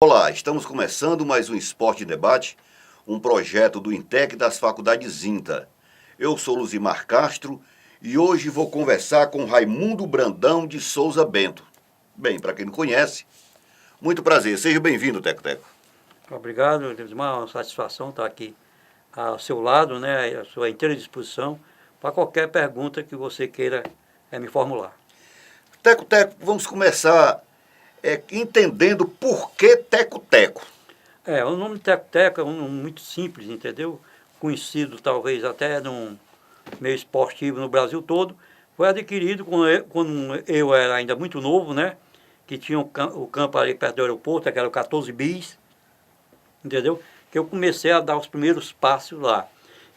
Olá, estamos começando mais um Esporte em Debate, um projeto do INTEC das Faculdades INTA. Eu sou Luzimar Castro e hoje vou conversar com Raimundo Brandão de Souza Bento. Bem, para quem não conhece, muito prazer, seja bem-vindo, Teco-Teco. Obrigado, Luzimar, uma satisfação estar aqui ao seu lado, né, à sua inteira disposição para qualquer pergunta que você queira me formular. Teco-Teco, vamos começar entendendo por que Teco-Teco. O nome Teco-Teco é um nome muito simples, entendeu? Conhecido talvez até num meio esportivo no Brasil todo. Foi adquirido quando eu era ainda muito novo, né? Que tinha o campo ali perto do aeroporto, que era o 14 bis, entendeu? Que eu comecei a dar os primeiros passos lá.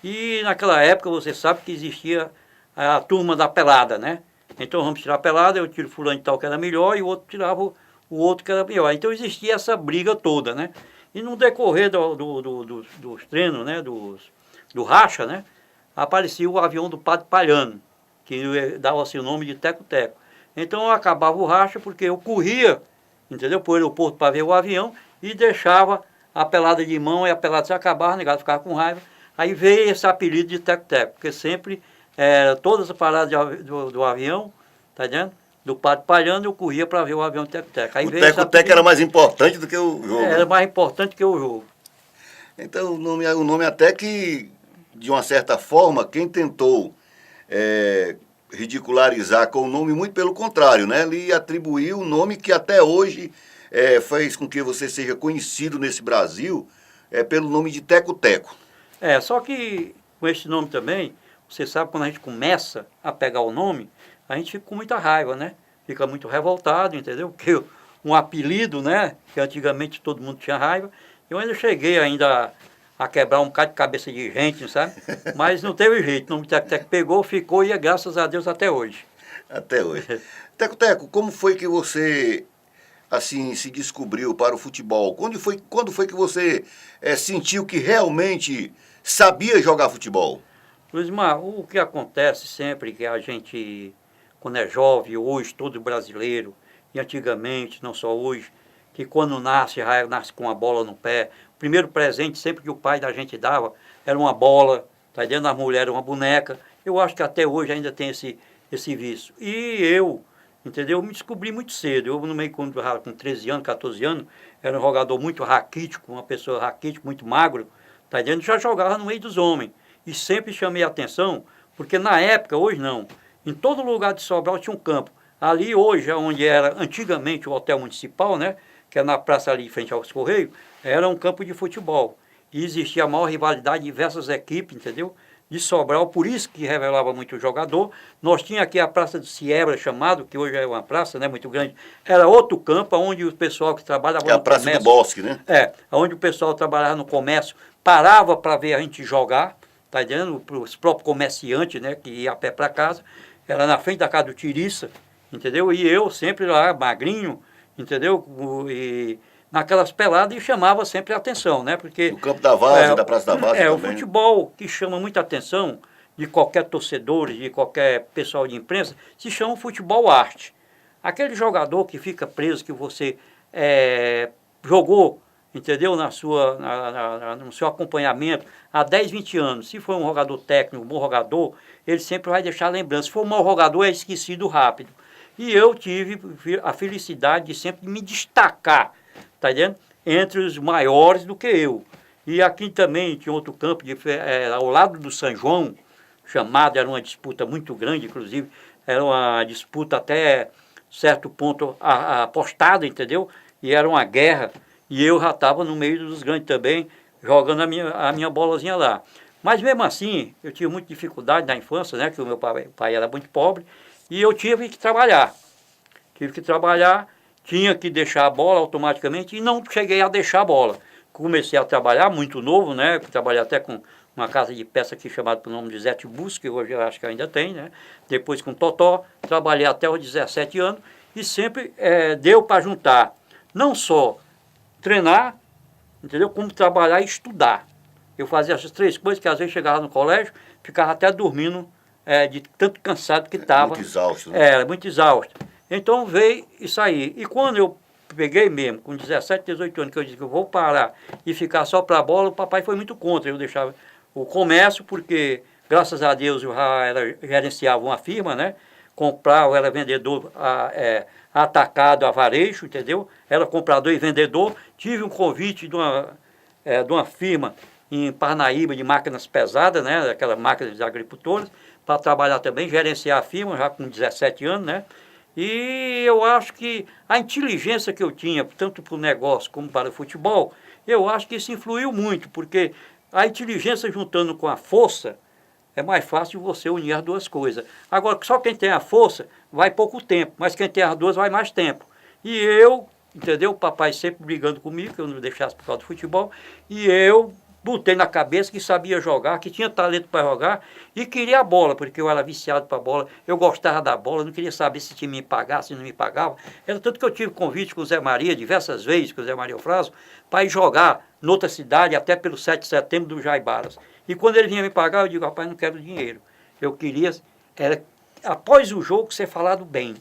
E naquela época você sabe que existia a turma da pelada, né? Então vamos tirar a pelada, eu tiro fulano de tal que era melhor e o outro tirava o outro que era melhor. Então existia essa briga toda, né? E no decorrer dos treinos, né? Do racha, né? Aparecia o avião do Padre Palhano, que dava-se o nome de Teco-Teco. Então eu acabava o racha porque eu corria, entendeu? Para o aeroporto para ver o avião e deixava a pelada de mão e a pelada se acabava, o negado ficava com raiva. Aí veio esse apelido de Teco-Teco, porque sempre, todas as paradas do avião, tá entendendo? Do Padre Palhano, eu corria para ver o avião de Teco-Teco. O Teco-Teco era mais importante do que o jogo. Era mais importante que o jogo. Então o nome até que, de uma certa forma, quem tentou ridicularizar com o nome, muito pelo contrário, né? Ele atribuiu o nome que até hoje fez com que você seja conhecido nesse Brasil pelo nome de Teco-Teco. Só que com esse nome também, você sabe, quando a gente começa a pegar o nome, a gente fica com muita raiva, né? Fica muito revoltado, entendeu? Porque um apelido, né? Que antigamente todo mundo tinha raiva. Eu ainda cheguei a quebrar um bocado de cabeça de gente, sabe? Mas não teve jeito. O nome Teco-Teco pegou, ficou e é graças a Deus até hoje. Até hoje. Teco-Teco, como foi que você assim se descobriu para o futebol? Quando foi que você sentiu que realmente sabia jogar futebol? Luzimar, o que acontece sempre que a gente, quando é jovem, hoje todo brasileiro, e antigamente, não só hoje, que quando nasce, já nasce com a bola no pé. O primeiro presente sempre que o pai da gente dava era uma bola, tá dentro da mulher uma boneca. Eu acho que até hoje ainda tem esse vício. E eu, entendeu? Eu me descobri muito cedo. Eu, no meio, com 13 anos, 14 anos, era um jogador muito raquítico, uma pessoa raquítica, muito magro, tá dentro, já jogava no meio dos homens. E sempre chamei a atenção, porque na época, hoje não, em todo lugar de Sobral tinha um campo. Ali hoje, onde era antigamente o Hotel Municipal, né, que é na praça ali em frente aos Correios, era um campo de futebol. E existia a maior rivalidade de diversas equipes, entendeu? De Sobral, por isso que revelava muito jogador. Nós tínhamos aqui a Praça do Siebra, chamado, que hoje é uma praça, né, muito grande. Era outro campo, onde o pessoal que trabalhava no comércio... É a Praça do Bosque, né? Onde o pessoal trabalhava no comércio parava para ver a gente jogar, tá entendendo? Para os próprios comerciantes, né, que ia a pé para casa. Era na frente da casa do Tiriça, entendeu? E eu sempre lá, magrinho, entendeu? E naquelas peladas e chamava sempre a atenção, né? Porque no Campo da Várzea, da Praça da Várzea também. O futebol que chama muita atenção de qualquer torcedor, de qualquer pessoal de imprensa, se chama futebol arte. Aquele jogador que fica preso, que você jogou, entendeu? No seu acompanhamento há 10, 20 anos. Se for um jogador técnico, um bom jogador, ele sempre vai deixar lembrança. Se for um mau jogador, é esquecido rápido. E eu tive a felicidade de sempre me destacar, tá entendendo? Entre os maiores do que eu. E aqui também tinha outro campo, ao lado do São João, era uma disputa muito grande, inclusive, era uma disputa até certo ponto apostada, entendeu? E era uma guerra, e eu já estava no meio dos grandes também, jogando a minha bolazinha lá. Mas mesmo assim, eu tive muita dificuldade na infância, né? Que o meu pai era muito pobre, e eu tive que trabalhar. Tinha que deixar a bola automaticamente e não cheguei a deixar a bola. Comecei a trabalhar muito novo, né? Trabalhei até com uma casa de peça aqui chamada pelo nome de Zé Bus, que hoje eu acho que ainda tem, né? Depois com Totó, trabalhei até os 17 anos e sempre deu para juntar, não só treinar, entendeu? Como trabalhar e estudar. Eu fazia essas três coisas que às vezes chegava no colégio, ficava até dormindo de tanto cansado que estava. Muito exausto, né? Era muito exausto. Então veio isso aí. E quando eu peguei mesmo, com 17, 18 anos, que eu disse que eu vou parar e ficar só para a bola, o papai foi muito contra. Eu deixava o comércio, porque, graças a Deus, eu já gerenciava uma firma, né? Comprava, era vendedor atacado a varejo, entendeu? Era comprador e vendedor. Tive um convite de uma firma em Parnaíba de máquinas pesadas, né? Aquelas máquinas de agricultores, para trabalhar também, gerenciar a firma, já com 17 anos, né? E eu acho que a inteligência que eu tinha, tanto para o negócio como para o futebol, eu acho que isso influiu muito, porque a inteligência juntando com a força, é mais fácil você unir as duas coisas. Agora, só quem tem a força vai pouco tempo, mas quem tem as duas vai mais tempo. E eu, entendeu? O papai sempre brigando comigo, que eu não deixasse por causa do futebol, e eu botei na cabeça que sabia jogar, que tinha talento para jogar e queria a bola, porque eu era viciado para a bola, eu gostava da bola, não queria saber se tinha me pagava, se não me pagava. Era tanto que eu tive convite com o Zé Maria, diversas vezes, com o Zé Maria Eufrásio, para ir jogar noutra cidade, até pelo 7 de setembro do Jaibaras. E quando ele vinha me pagar, eu digo, rapaz, não quero dinheiro. Eu queria, após o jogo, ser falado bem.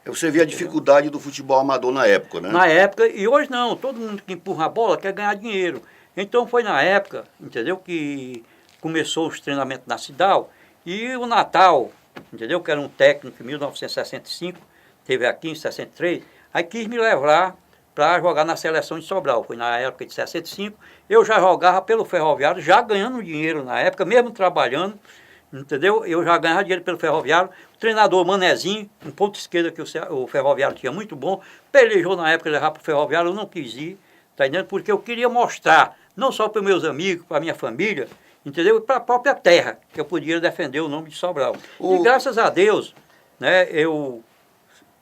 Você via a dificuldade do futebol amador na época, né? Na época, e hoje não, todo mundo que empurra a bola quer ganhar dinheiro. Então foi na época, entendeu, que começou os treinamentos na Cidal e o Natal, entendeu, que era um técnico em 1965, teve aqui em 63, aí quis me levar para jogar na seleção de Sobral. Foi na época de 65, eu já jogava pelo Ferroviário, já ganhando dinheiro na época, mesmo trabalhando, entendeu? Eu já ganhava dinheiro pelo Ferroviário. O treinador Manezinho, um ponto esquerda que o Ferroviário tinha muito bom, pelejou na época de levar para o Ferroviário, eu não quis ir, tá entendendo? Porque eu queria mostrar, não só para os meus amigos, para a minha família, entendeu? E para a própria terra, que eu podia defender o nome de Sobral. E graças a Deus, né, eu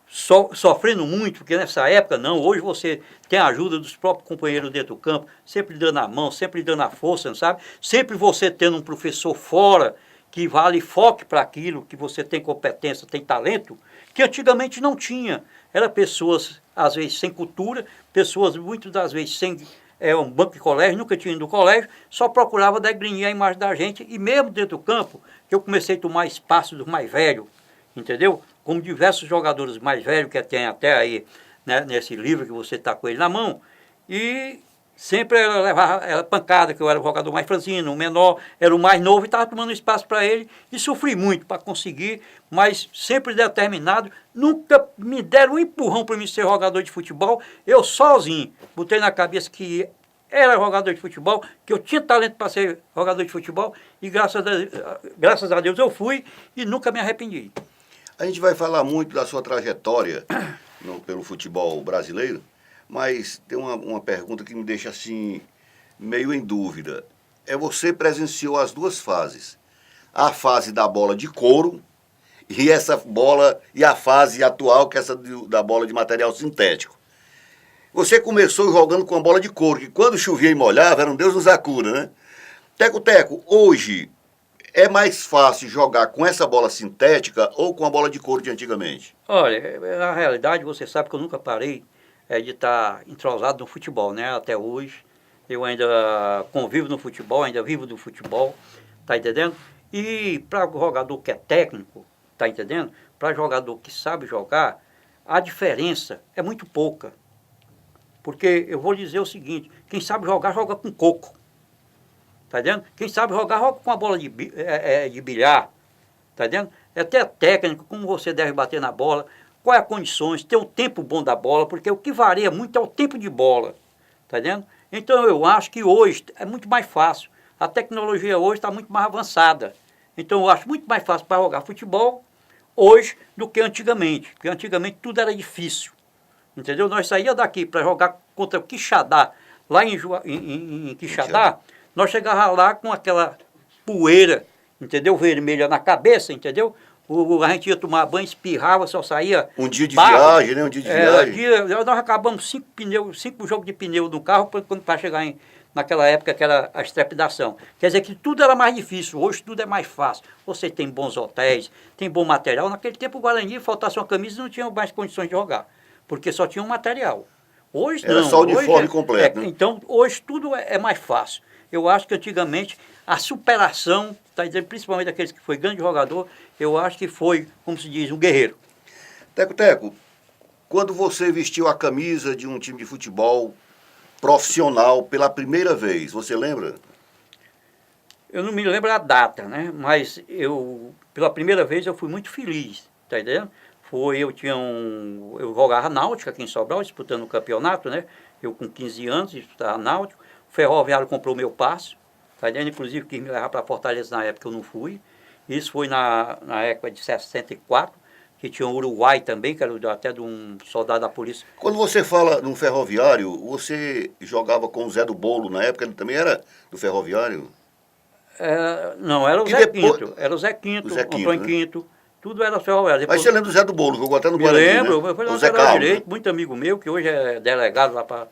sofrendo muito, porque nessa época não, hoje você tem a ajuda dos próprios companheiros dentro do campo, sempre dando a mão, sempre dando a força, não sabe? Sempre você tendo um professor fora, que vale foque para aquilo, que você tem competência, tem talento, que antigamente não tinha. Eram pessoas, às vezes, sem cultura, pessoas, muitas das vezes, sem um banco de colégio, nunca tinha ido no colégio, só procurava degrinhar a imagem da gente, e mesmo dentro do campo, que eu comecei a tomar espaço dos mais velhos, entendeu? Como diversos jogadores mais velhos, que tem até aí, né, nesse livro que você está com ele na mão, e sempre ela levava pancada, que eu era o jogador mais franzino, o menor era o mais novo e estava tomando espaço para ele e sofri muito para conseguir, mas sempre determinado, nunca me deram um empurrão para mim ser jogador de futebol, eu sozinho botei na cabeça que era jogador de futebol, que eu tinha talento para ser jogador de futebol e graças a Deus eu fui e nunca me arrependi. A gente vai falar muito da sua trajetória pelo futebol brasileiro, mas tem uma pergunta que me deixa assim, meio em dúvida. Você presenciou as duas fases. A fase da bola de couro e essa bola, e a fase atual, que é essa da bola de material sintético. Você começou jogando com a bola de couro, que quando chovia e molhava, era um Deus nos acuda, né? Teco, hoje é mais fácil jogar com essa bola sintética ou com a bola de couro de antigamente? Olha, na realidade, você sabe que eu nunca parei de estar entrosado no futebol, né? Até hoje, eu ainda convivo no futebol, ainda vivo do futebol, tá entendendo? E para jogador que é técnico, tá entendendo? Para jogador que sabe jogar, a diferença é muito pouca. Porque eu vou dizer o seguinte, quem sabe jogar, joga com coco. Tá entendendo? Quem sabe jogar, joga com a bola de bilhar. Tá entendendo? É até técnico, como você deve bater na bola, quais as condições, ter o tempo bom da bola, porque o que varia muito é o tempo de bola. Tá entendendo? Então eu acho que hoje é muito mais fácil. A tecnologia hoje está muito mais avançada. Então eu acho muito mais fácil para jogar futebol hoje do que antigamente. Porque antigamente tudo era difícil. Entendeu? Nós saíamos daqui para jogar contra o Quixadá, lá em Quixadá, nós chegávamos lá com aquela poeira, entendeu? Vermelha na cabeça, entendeu? A gente ia tomar banho, espirrava, só saía um dia de barro. Viagem, né? Um dia de viagem. Nós acabamos 5 jogos de pneu no carro para chegar naquela época que era a estrepidação. Quer dizer que tudo era mais difícil, hoje tudo é mais fácil. Você tem bons hotéis, tem bom material. Naquele tempo o Guarani, faltasse uma camisa, não tinha mais condições de jogar, porque só tinha um material. Hoje era não. Só o uniforme completo. Né? Então, hoje tudo é mais fácil. Eu acho que antigamente a superação, tá dizendo, principalmente aqueles que foi grande jogador, eu acho que foi, como se diz, um guerreiro. Teco, Quando você vestiu a camisa de um time de futebol profissional pela primeira vez, você lembra? Eu não me lembro a data, né? Mas pela primeira vez, eu fui muito feliz, tá entendendo? Eu jogava Náutico aqui em Sobral, disputando o campeonato, né? Eu com 15 anos, disputava Náutico. O Ferroviário comprou meu passe, tá entendendo? Inclusive quis me levar para Fortaleza na época, eu não fui. Isso foi na época de 64, que tinha o Uruguai também, que era até de um soldado da polícia. Quando você fala no Ferroviário, você jogava com o Zé do Bolo na época, ele também era do Ferroviário? Não, era o E Zé depois- Quinto, era o Zé Quinto, O Zé o Quinto, Antônio né? Quinto, tudo era Ferroviário. Mas você lembra do Zé do Bolo, jogou até no Me Guarani, lembro, né? foi O Zé lateral Carlos, direito, né? muito amigo meu, que hoje é delegado lá para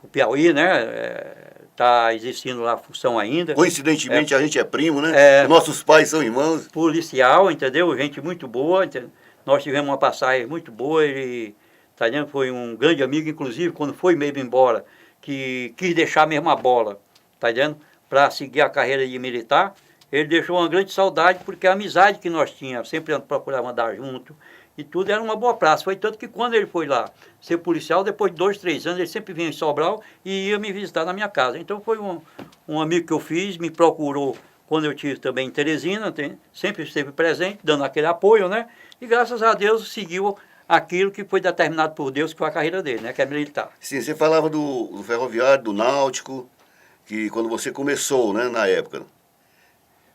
o Piauí, né? Está existindo lá a função ainda. Coincidentemente, a gente é primo, né? É. Nossos pais são irmãos. Policial, entendeu? Gente muito boa, entendeu? Nós tivemos uma passagem muito boa, ele, tá vendo? Foi um grande amigo, inclusive, quando foi mesmo embora, que quis deixar mesmo a bola, tá vendo? Para seguir a carreira de militar. Ele deixou uma grande saudade, porque a amizade que nós tínhamos, sempre procurava andar junto, e tudo era uma boa praça. Foi tanto que quando ele foi lá ser policial, depois de 2, 3 anos, ele sempre vinha em Sobral e ia me visitar na minha casa. Então foi um amigo que eu fiz, me procurou quando eu tive também em Teresina, sempre esteve presente, dando aquele apoio, né? E graças a Deus seguiu aquilo que foi determinado por Deus, que foi a carreira dele, né? Que é militar. Sim, você falava do Ferroviário, do Náutico, que quando você começou, né, na época.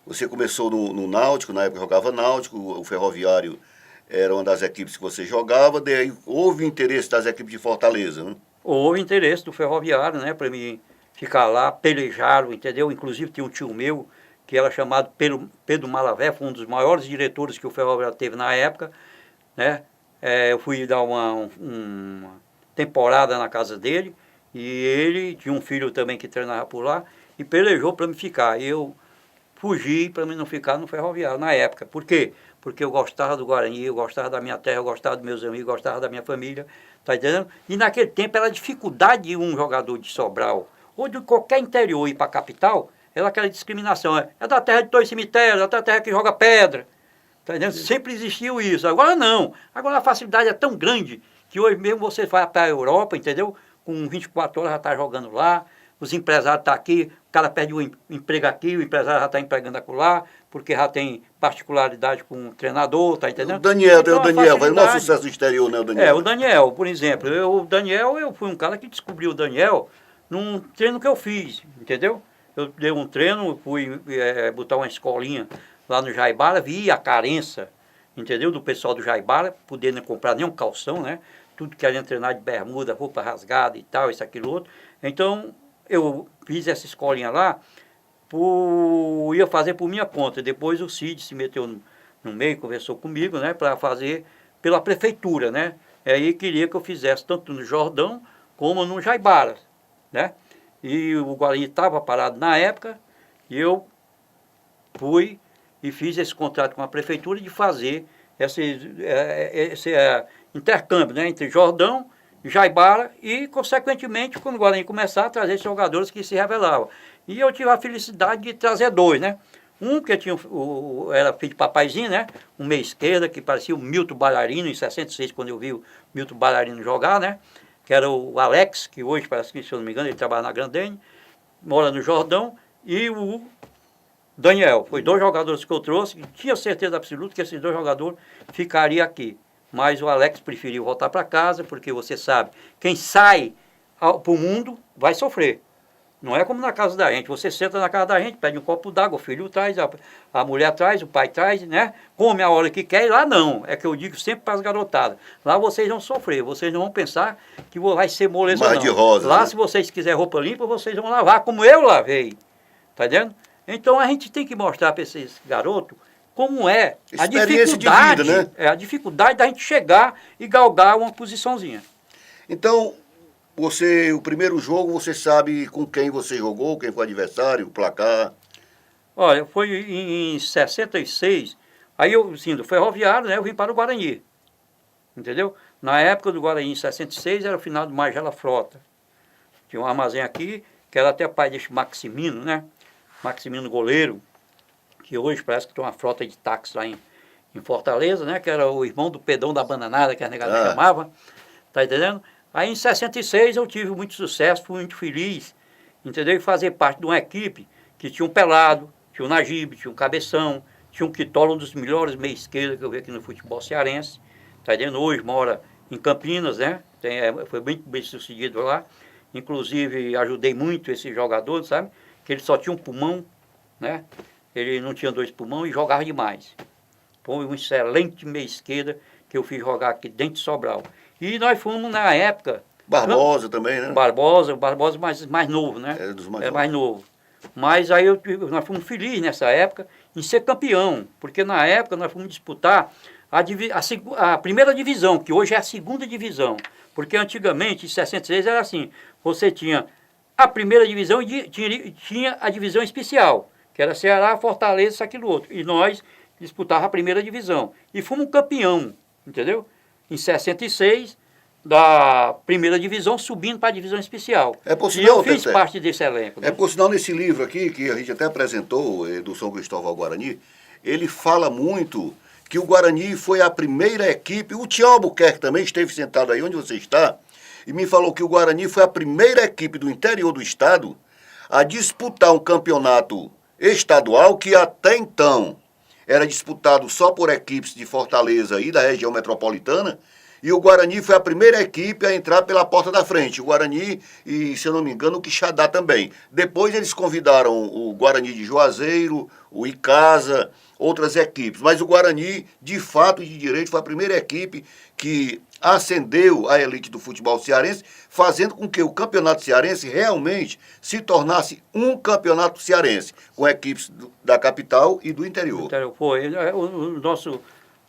Você começou no Náutico, na época jogava Náutico, o Ferroviário era uma das equipes que você jogava, daí houve interesse das equipes de Fortaleza, né? Houve interesse do Ferroviário, né? Para mim ficar lá, pelejaram, entendeu? Inclusive tinha um tio meu, que era chamado Pedro Malavé, foi um dos maiores diretores que o Ferroviário teve na época, né? Eu fui dar uma temporada na casa dele, e ele tinha um filho também que treinava por lá, e pelejou para me ficar. E eu fugi para mim não ficar no Ferroviário na época. Por quê? Porque eu gostava do Guarani, eu gostava da minha terra, eu gostava dos meus amigos, eu gostava da minha família, tá entendendo? E naquele tempo era a dificuldade de um jogador de Sobral, ou de qualquer interior ir para a capital, era aquela discriminação. É da terra de dois cemitérios, é da terra que joga pedra. Tá entendendo? Sempre existiu isso. Agora não. Agora a facilidade é tão grande que hoje mesmo você vai para a Europa, entendeu? Com 24 horas já está jogando lá, os empresários estão aqui, o cara perde o emprego aqui, o empresário já está empregando acolá, porque já tem particularidade com o treinador, tá entendendo? O Daniel, Então, tem o Daniel, faz o maior facilidade. sucesso no exterior, né, o Daniel? O Daniel, por exemplo. Eu fui um cara que descobriu o Daniel num treino que eu fiz, entendeu? Eu dei um treino, fui botar uma escolinha lá no Jaibara, vi a carência, entendeu? Do pessoal do Jaibara, podendo comprar nenhum calção, né? Tudo querendo treinar de bermuda, roupa rasgada e tal, isso, aquilo, outro. Então, eu fiz essa escolinha lá, ia fazer por minha conta. Depois o Cid se meteu no meio, conversou comigo, né? Para fazer pela prefeitura, né? Aí queria que eu fizesse tanto no Jordão como no Jaibara, né? E o Guarani estava parado na época, e eu fui e fiz esse contrato com a prefeitura de fazer esse intercâmbio, né, entre Jordão, Jaibara e, consequentemente, quando o Guarani começar a trazer jogadores que se revelavam. E eu tive a felicidade de trazer 2, né? Um que era filho de papaizinho, né? Um meia esquerda, que parecia o Milton Bailarino, em 66, quando eu vi o Milton Bailarino jogar, né? Que era o Alex, que hoje, parece que, se eu não me engano, ele trabalha na Grandene, mora no Jordão, e o Daniel. Foi 2 jogadores que eu trouxe, e tinha certeza absoluta que esses 2 jogadores ficariam aqui. Mas o Alex preferiu voltar para casa, porque você sabe, quem sai para o mundo vai sofrer. Não é como na casa da gente. Você senta na casa da gente, pede um copo d'água, o filho traz, a mulher traz, o pai traz, né? Come a hora que quer, e lá não. É que eu digo sempre para as garotadas. Lá vocês vão sofrer, vocês não vão pensar que vai ser moleza, Mar não. de rosas, Lá, né? se vocês quiserem roupa limpa, vocês vão lavar, como eu lavei. Tá entendendo? Então a gente tem que mostrar para esses garotos como é a Experiência de dificuldade, vida, né? a dificuldade da gente chegar e galgar uma posiçãozinha. Então, o primeiro jogo, você sabe com quem você jogou, quem foi o adversário, o placar? Olha, foi em 66, aí eu, assim, do Ferroviário, né, eu vim para o Guarani, entendeu? Na época do Guarani, em 66, era o final do Magela Frota. Tinha um armazém aqui, que era até pai desse Maximino, né? Maximino Goleiro, que hoje parece que tem uma frota de táxi lá em Fortaleza, né? Que era o irmão do Pedão da Bananada, que a negada chamava. tá entendendo? Aí em 66 eu tive muito sucesso, fui muito feliz, entendeu? E fazer parte de uma equipe que tinha um Pelado, tinha um Najib, tinha um Cabeção, tinha um Quitola, um dos melhores meia-esquerda que eu vi aqui no futebol cearense, tá entendendo? Hoje mora em Campinas, né? Foi bem sucedido lá. Inclusive ajudei muito esse jogador, sabe? Que ele só tinha um pulmão, né? Ele não tinha 2 pulmões e jogava demais. Foi um excelente meia-esquerda que eu fiz jogar aqui dentro de Sobral. E nós fomos na época... Barbosa também, né? Barbosa mais novo, né? É dos mais mais novo. Mas aí nós fomos felizes nessa época em ser campeão, porque na época nós fomos disputar a primeira divisão, que hoje é a segunda divisão. Porque antigamente, em 66, era assim, você tinha a primeira divisão e tinha a divisão especial, que era Ceará, Fortaleza, isso, aquilo outro. E nós disputávamos a primeira divisão. E fomos campeão, entendeu? Em 66, da primeira divisão, subindo para a divisão especial. E eu fiz parte desse elenco. Né? É por sinal, nesse livro aqui, que a gente até apresentou, do São Cristóvão ao Guarani, ele fala muito que o Guarani foi a primeira equipe, o Tião Albuquerque também esteve sentado aí onde você está, e me falou que o Guarani foi a primeira equipe do interior do estado a disputar um campeonato estadual que até então era disputado só por equipes de Fortaleza e da região metropolitana, e o Guarani foi a primeira equipe a entrar pela porta da frente. O Guarani e, se eu não me engano, o Quixadá também. Depois eles convidaram o Guarani de Juazeiro, o Icasa, outras equipes. Mas o Guarani, de fato e de direito, foi a primeira equipe que ascendeu a elite do futebol cearense, fazendo com que o campeonato cearense realmente se tornasse um campeonato cearense, com equipes da capital e do interior. Foi o nosso...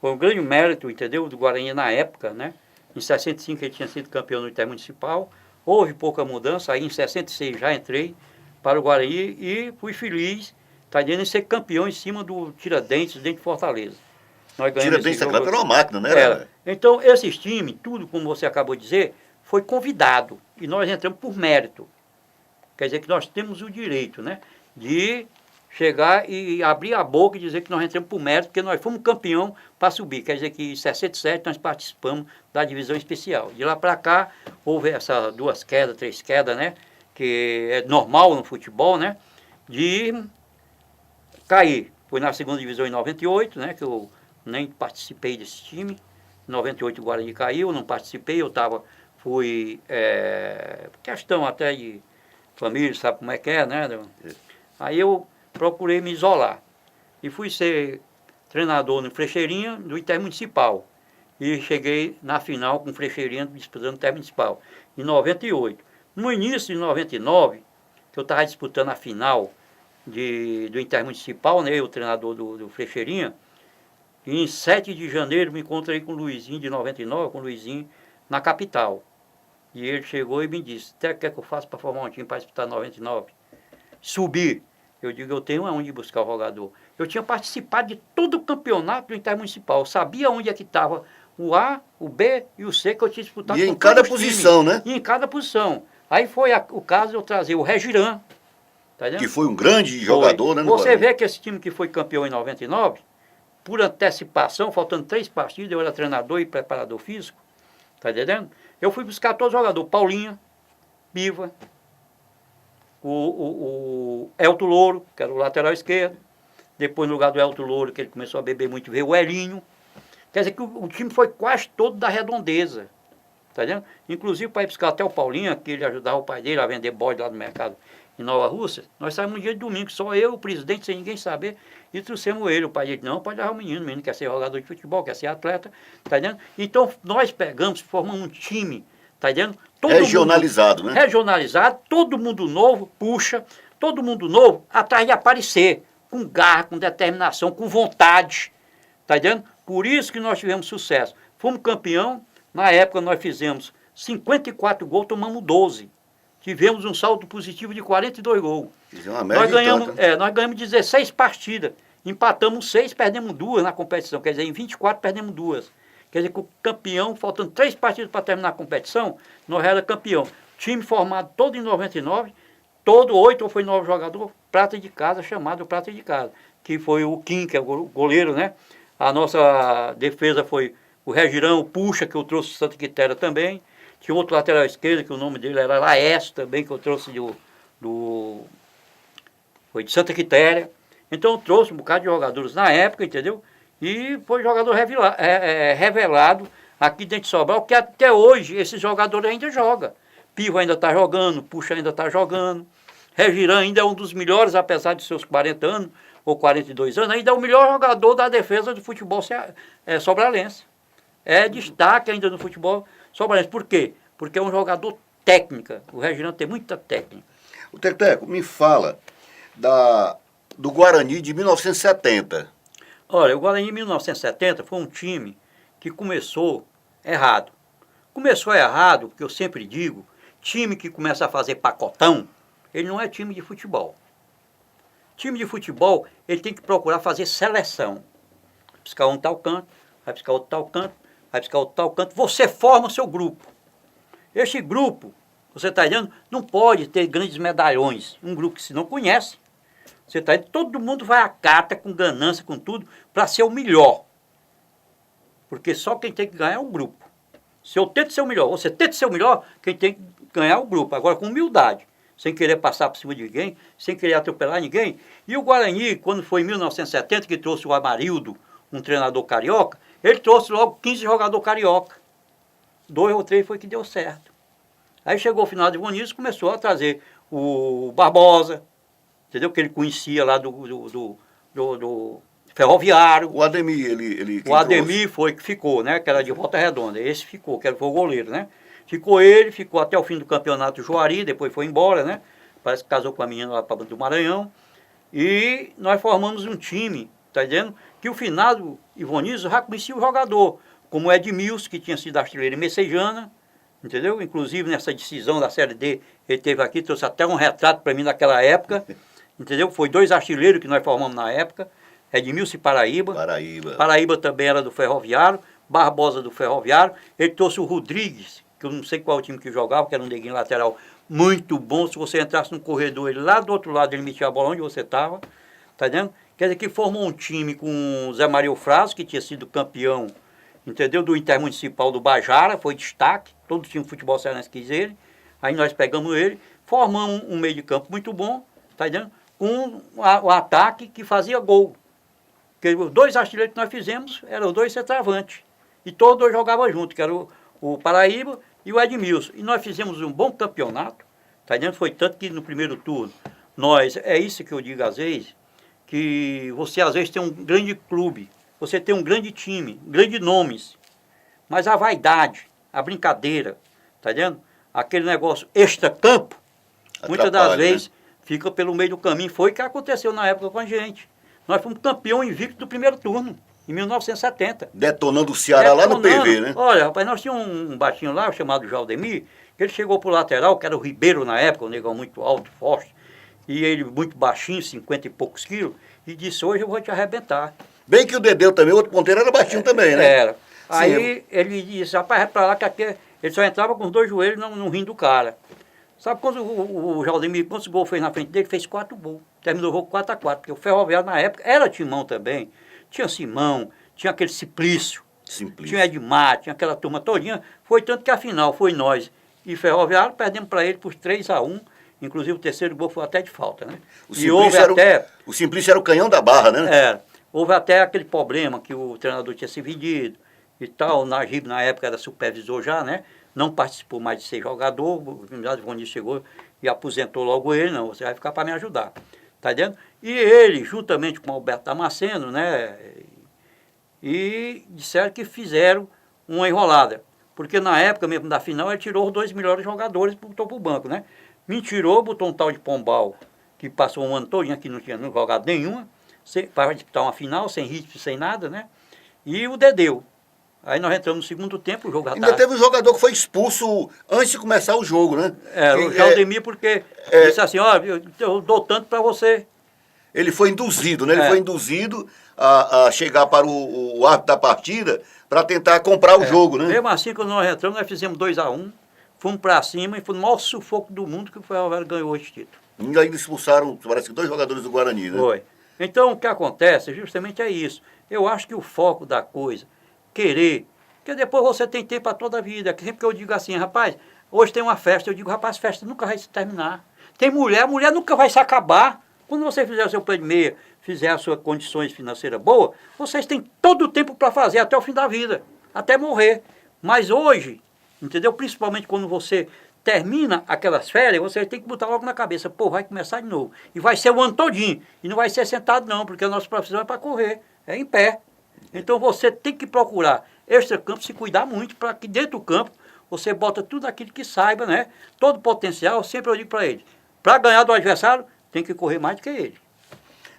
Foi um grande mérito, entendeu, do Guarani na época, né? Em 65 ele tinha sido campeão no Intermunicipal, houve pouca mudança, aí em 66 já entrei para o Guarani e fui feliz, tá entendendo, em ser campeão em cima do Tiradentes, dentro de Fortaleza. Nós ganhamos Tiradentes era uma máquina, né? Era. Então, esses times, tudo como você acabou de dizer, foi convidado e nós entramos por mérito. Quer dizer que nós temos o direito, né, de chegar e abrir a boca e dizer que nós entramos por mérito, porque nós fomos campeão para subir. Quer dizer que em 67 nós participamos da divisão especial. De lá para cá, houve essas 2 quedas, 3 quedas, né? Que é normal no futebol, né? De cair. Foi na segunda divisão em 98, né? Que eu nem participei desse time. Em 98 o Guarani caiu, eu não participei, fui questão até de família, sabe como é que é, né? Aí eu procurei me isolar. E fui ser treinador no Frecheirinha, do Intermunicipal. E cheguei na final com o Frecheirinha disputando o Intermunicipal, em 98. No início de 99, que eu estava disputando a final do Intermunicipal, né, o treinador do Frecheirinha, e em 7 de janeiro me encontrei com o Luizinho, de 99, com o Luizinho, na capital. E ele chegou e me disse, até que eu faço para formar um time para disputar 99? Subir. Eu digo, eu tenho aonde buscar o jogador. Eu tinha participado de todo o campeonato do Intermunicipal. Eu sabia onde é que estava o A, o B e o C que eu tinha disputado. E em cada posição, né? E em cada posição. Aí foi o caso de eu trazer o Regiran. Tá vendo? Que foi um grande jogador, né? Você vê que esse time que foi campeão em 99, por antecipação, faltando 3 partidas, eu era treinador e preparador físico. Tá entendendo? Eu fui buscar todos os jogadores. Paulinha, Piva, o Elton Louro, que era o lateral esquerdo. Depois, no lugar do Elton Louro, que ele começou a beber muito, veio o Elinho. Quer dizer que o time foi quase todo da redondeza. Tá vendo? Inclusive, para ir buscar até o Paulinho, que ele ajudava o pai dele a vender bode lá no mercado em Nova Rússia, nós saímos no dia de domingo, só eu, o presidente, sem ninguém saber, e trouxemos ele. O pai dele, não, pode levar o menino quer ser jogador de futebol, quer ser atleta, tá vendo? Então, nós pegamos, formamos um time, tá vendo? Regionalizado, né? Regionalizado, todo mundo novo, puxa, todo mundo novo atrás de aparecer, com garra, com determinação, com vontade, tá entendendo? Por isso que nós tivemos sucesso. Fomos campeão, na época nós fizemos 54 gols, tomamos 12. Tivemos um saldo positivo de 42 gols. Nós ganhamos 16 partidas, empatamos 6, perdemos 2 na competição, quer dizer, em 24 perdemos 2. Quer dizer que o campeão, faltando 3 partidas para terminar a competição, nós era campeão. Time formado todo em 99, todo 8 ou foi 9 jogadores, prata de casa, chamado prata de casa. Que foi o Kim, que é o goleiro, né? A nossa defesa foi o Regirão, o Puxa, que eu trouxe o Santa Quitéria também. Tinha outro lateral esquerdo, que o nome dele era Laércio também, que eu trouxe foi de Santa Quitéria. Então eu trouxe um bocado de jogadores na época, entendeu? E foi jogador revelado aqui dentro de Sobral, que até hoje esse jogador ainda joga. Piva ainda está jogando, Puxa ainda está jogando. Regiran ainda é um dos melhores, apesar de seus 40 anos ou 42 anos, ainda é o melhor jogador da defesa do futebol sobralense. É destaque ainda no futebol sobralense. Por quê? Porque é um jogador técnico. O Regiran tem muita técnica. O Teco, me fala do Guarani de 1970. Olha, o Guarani de 1970 foi um time que começou errado. Começou errado, porque eu sempre digo, time que começa a fazer pacotão, ele não é time de futebol. Time de futebol, ele tem que procurar fazer seleção. Vai buscar um tal canto, vai buscar outro tal canto, vai buscar outro tal canto. Você forma o seu grupo. Este grupo, você está entendendo, não pode ter grandes medalhões. Um grupo que se não conhece, você está entendendo, todo mundo vai à cata, com ganância, com tudo, para ser o melhor. Porque só quem tem que ganhar é o grupo. Se eu tento ser o melhor, você tenta ser o melhor, quem tem que ganhar é o grupo. Agora, com humildade, sem querer passar por cima de ninguém, sem querer atropelar ninguém. E o Guarani, quando foi em 1970, que trouxe o Amarildo, um treinador carioca, ele trouxe logo 15 jogadores carioca. 2 ou 3 foi que deu certo. Aí chegou o final de Ivoniz, começou a trazer o Barbosa, entendeu? Que ele conhecia lá do Ferroviário. O Ademir, O Ademir foi que ficou, né? Que era de Volta Redonda. Esse ficou, que foi o goleiro, né? Ficou ele, ficou até o fim do campeonato Juari, depois foi embora, né? Parece que casou com a menina lá do Maranhão. E nós formamos um time, tá entendendo? Que o finado Ivonizo já conhecia o jogador, como o Edmilson, que tinha sido artilheiro em Messejana, entendeu? Inclusive nessa decisão da Série D, ele teve aqui, trouxe até um retrato para mim naquela época, entendeu? Foi 2 artilheiros que nós formamos na época, Edmilson e Paraíba. Paraíba também era do Ferroviário, Barbosa do Ferroviário. Ele trouxe o Rodrigues, que eu não sei qual time que jogava, que era um neguinho lateral muito bom. Se você entrasse no corredor, ele lá do outro lado, ele metia a bola onde você estava, tá entendendo? Quer dizer que formou um time com o Zé Maria Fraso, que tinha sido campeão, entendeu? Do Intermunicipal do Bajara, foi destaque, todo time de futebol cearense quis ele. Aí nós pegamos ele, formamos um meio de campo muito bom, tá entendendo? Com o ataque que fazia gol. Porque os 2 artilheiros que nós fizemos eram os 2 centroavantes. E todos 2 jogavam junto, que era o Paraíba e o Edmilson. E nós fizemos um bom campeonato, tá entendendo? Foi tanto que no primeiro turno, é isso que eu digo às vezes, que você às vezes tem um grande clube, você tem um grande time, grandes nomes, mas a vaidade, a brincadeira, tá entendendo? Aquele negócio extra-campo, muitas das vezes, né? Fica pelo meio do caminho. Foi o que aconteceu na época com a gente. Nós fomos campeão invicto do primeiro turno, em 1970. Detonando o Ceará lá no PV, né? Olha, rapaz, nós tínhamos um baixinho lá, chamado Jaldemir, que ele chegou pro lateral, que era o Ribeiro na época, um negão muito alto, forte, e ele muito baixinho, 50 e poucos quilos, e disse, hoje eu vou te arrebentar. Bem que o Dedeu também, outro ponteiro, era baixinho também, né? Era. Aí ele disse, rapaz, é pra lá que aqui... Ele só entrava com os 2 joelhos no rim do cara. Sabe quando o Jaldemir, quantos gols fez na frente dele? Fez 4 gols. Terminou o jogo 4-4, porque o Ferroviário na época era timão também. Tinha Simão, tinha aquele Simplício. Tinha Edmar, tinha aquela turma todinha. Foi tanto que a final foi nós e Ferroviário, perdemos para ele por 3-1. Inclusive o terceiro gol foi até de falta, né? O Simplício era o canhão da barra, né? Era. Houve até aquele problema que o treinador tinha se vendido e tal. O Najib na época era supervisor já, né? Não participou mais de ser jogador, o Ivoniz chegou e aposentou logo ele, não, você vai ficar para me ajudar, tá entendendo? E ele, juntamente com o Alberto Damasceno, né, e disseram que fizeram uma enrolada, porque na época mesmo da final ele tirou os 2 melhores jogadores e botou para o banco, né? Me tirou, botou um tal de Pombal, que passou um ano todinho aqui, não tinha jogado nenhuma, para disputar uma final, sem ritmo, sem nada, né? E o Dedeu. Aí nós entramos no segundo tempo, o jogo já ainda teve um jogador que foi expulso antes de começar o jogo, né? O Jaldemir, porque disse assim, olha, eu dou tanto para você. Ele foi induzido, né? Ele foi induzido a chegar para o árbitro da partida para tentar comprar o jogo, né? Mesmo assim, quando nós entramos, nós fizemos 2-1, fomos para cima e foi o maior sufoco do mundo que o Ferroviário ganhou esse título. E ainda expulsaram, parece que 2 jogadores do Guarani, né? Foi. Então, o que acontece justamente é isso. Eu acho que o foco da coisa, querer Porque depois você tem tempo para toda a vida. Sempre que eu digo assim, rapaz, hoje tem uma festa, eu digo, rapaz, festa nunca vai se terminar. Tem mulher, a mulher nunca vai se acabar. Quando você fizer o seu plano de meia, fizer as suas condições financeiras boas, vocês têm todo o tempo para fazer até o fim da vida, até morrer. Mas hoje, entendeu? Principalmente quando você termina aquelas férias, você tem que botar logo na cabeça, pô, vai começar de novo. E vai ser o ano todinho. E não vai ser sentado não, porque a nossa profissão é para correr, é em pé. Então você tem que procurar extra-campo, se cuidar muito, para que dentro do campo você bota tudo aquilo que saiba, né? Todo o potencial, sempre eu digo para ele, para ganhar do adversário, tem que correr mais do que ele.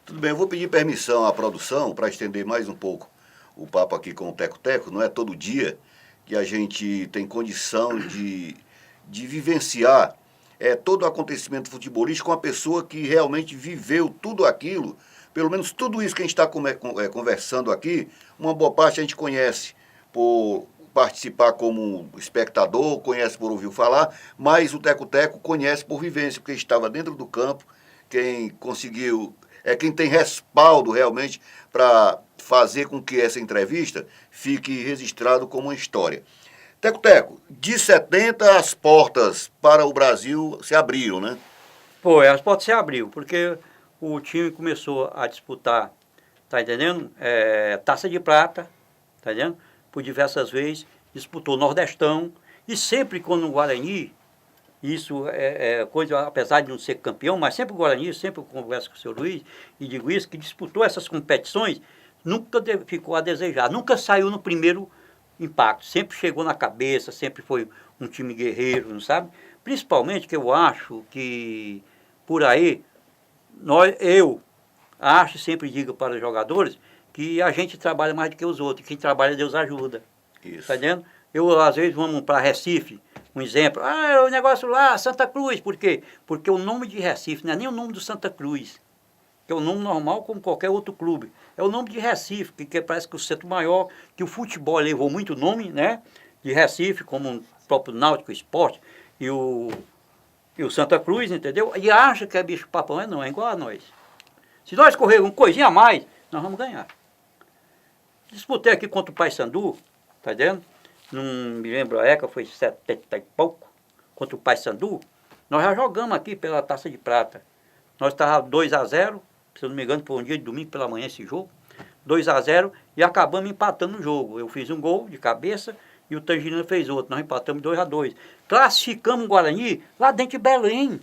Tudo bem, eu vou pedir permissão à produção para estender mais um pouco o papo aqui com o Teco Teco. Não é todo dia que a gente tem condição de vivenciar todo o acontecimento futebolístico com uma pessoa que realmente viveu tudo aquilo, pelo menos tudo isso que a gente está conversando aqui, uma boa parte a gente conhece por participar como espectador, conhece por ouvir falar, mas o Teco Teco conhece por vivência, porque estava dentro do campo, quem conseguiu, quem tem respaldo realmente para fazer com que essa entrevista fique registrado como uma história. Teco Teco, de 70 as portas para o Brasil se abriram, né? Foi, as portas se abriu, porque o time começou a disputar, tá entendendo? Taça de prata, tá entendendo? Por diversas vezes, disputou Nordestão, e sempre quando o Guarani, isso é coisa, apesar de não ser campeão, mas sempre o Guarani, sempre eu converso com o senhor Luiz, e digo isso, que disputou essas competições, nunca ficou a desejar, nunca saiu no primeiro impacto, sempre chegou na cabeça, sempre foi um time guerreiro, não sabe? Principalmente que eu acho que por aí, eu acho, sempre digo para os jogadores, que a gente trabalha mais do que os outros, quem trabalha Deus ajuda. Isso. Tá entendendo? Eu, às vezes, vamos para Recife, um exemplo, o negócio lá, Santa Cruz, por quê? Porque o nome de Recife não é nem o nome do Santa Cruz, que é o nome normal como qualquer outro clube, é o nome de Recife, que parece que o centro maior, que o futebol levou muito nome, né, de Recife, como o próprio Náutico Esporte e o Santa Cruz, entendeu? E acha que é bicho papão, não, é igual a nós. Se nós corrermos uma coisinha a mais, nós vamos ganhar. Disputei aqui contra o Paysandu, tá vendo? Não me lembro a época, foi 70 e pouco, contra o Paysandu. Nós já jogamos aqui pela Taça de Prata. Nós estávamos 2-0, se eu não me engano, foi um dia de domingo pela manhã esse jogo. 2-0 e acabamos empatando o jogo. Eu fiz um gol de cabeça e o Tangerina fez outro. Nós empatamos 2-2. Classificamos o Guarani lá dentro de Belém.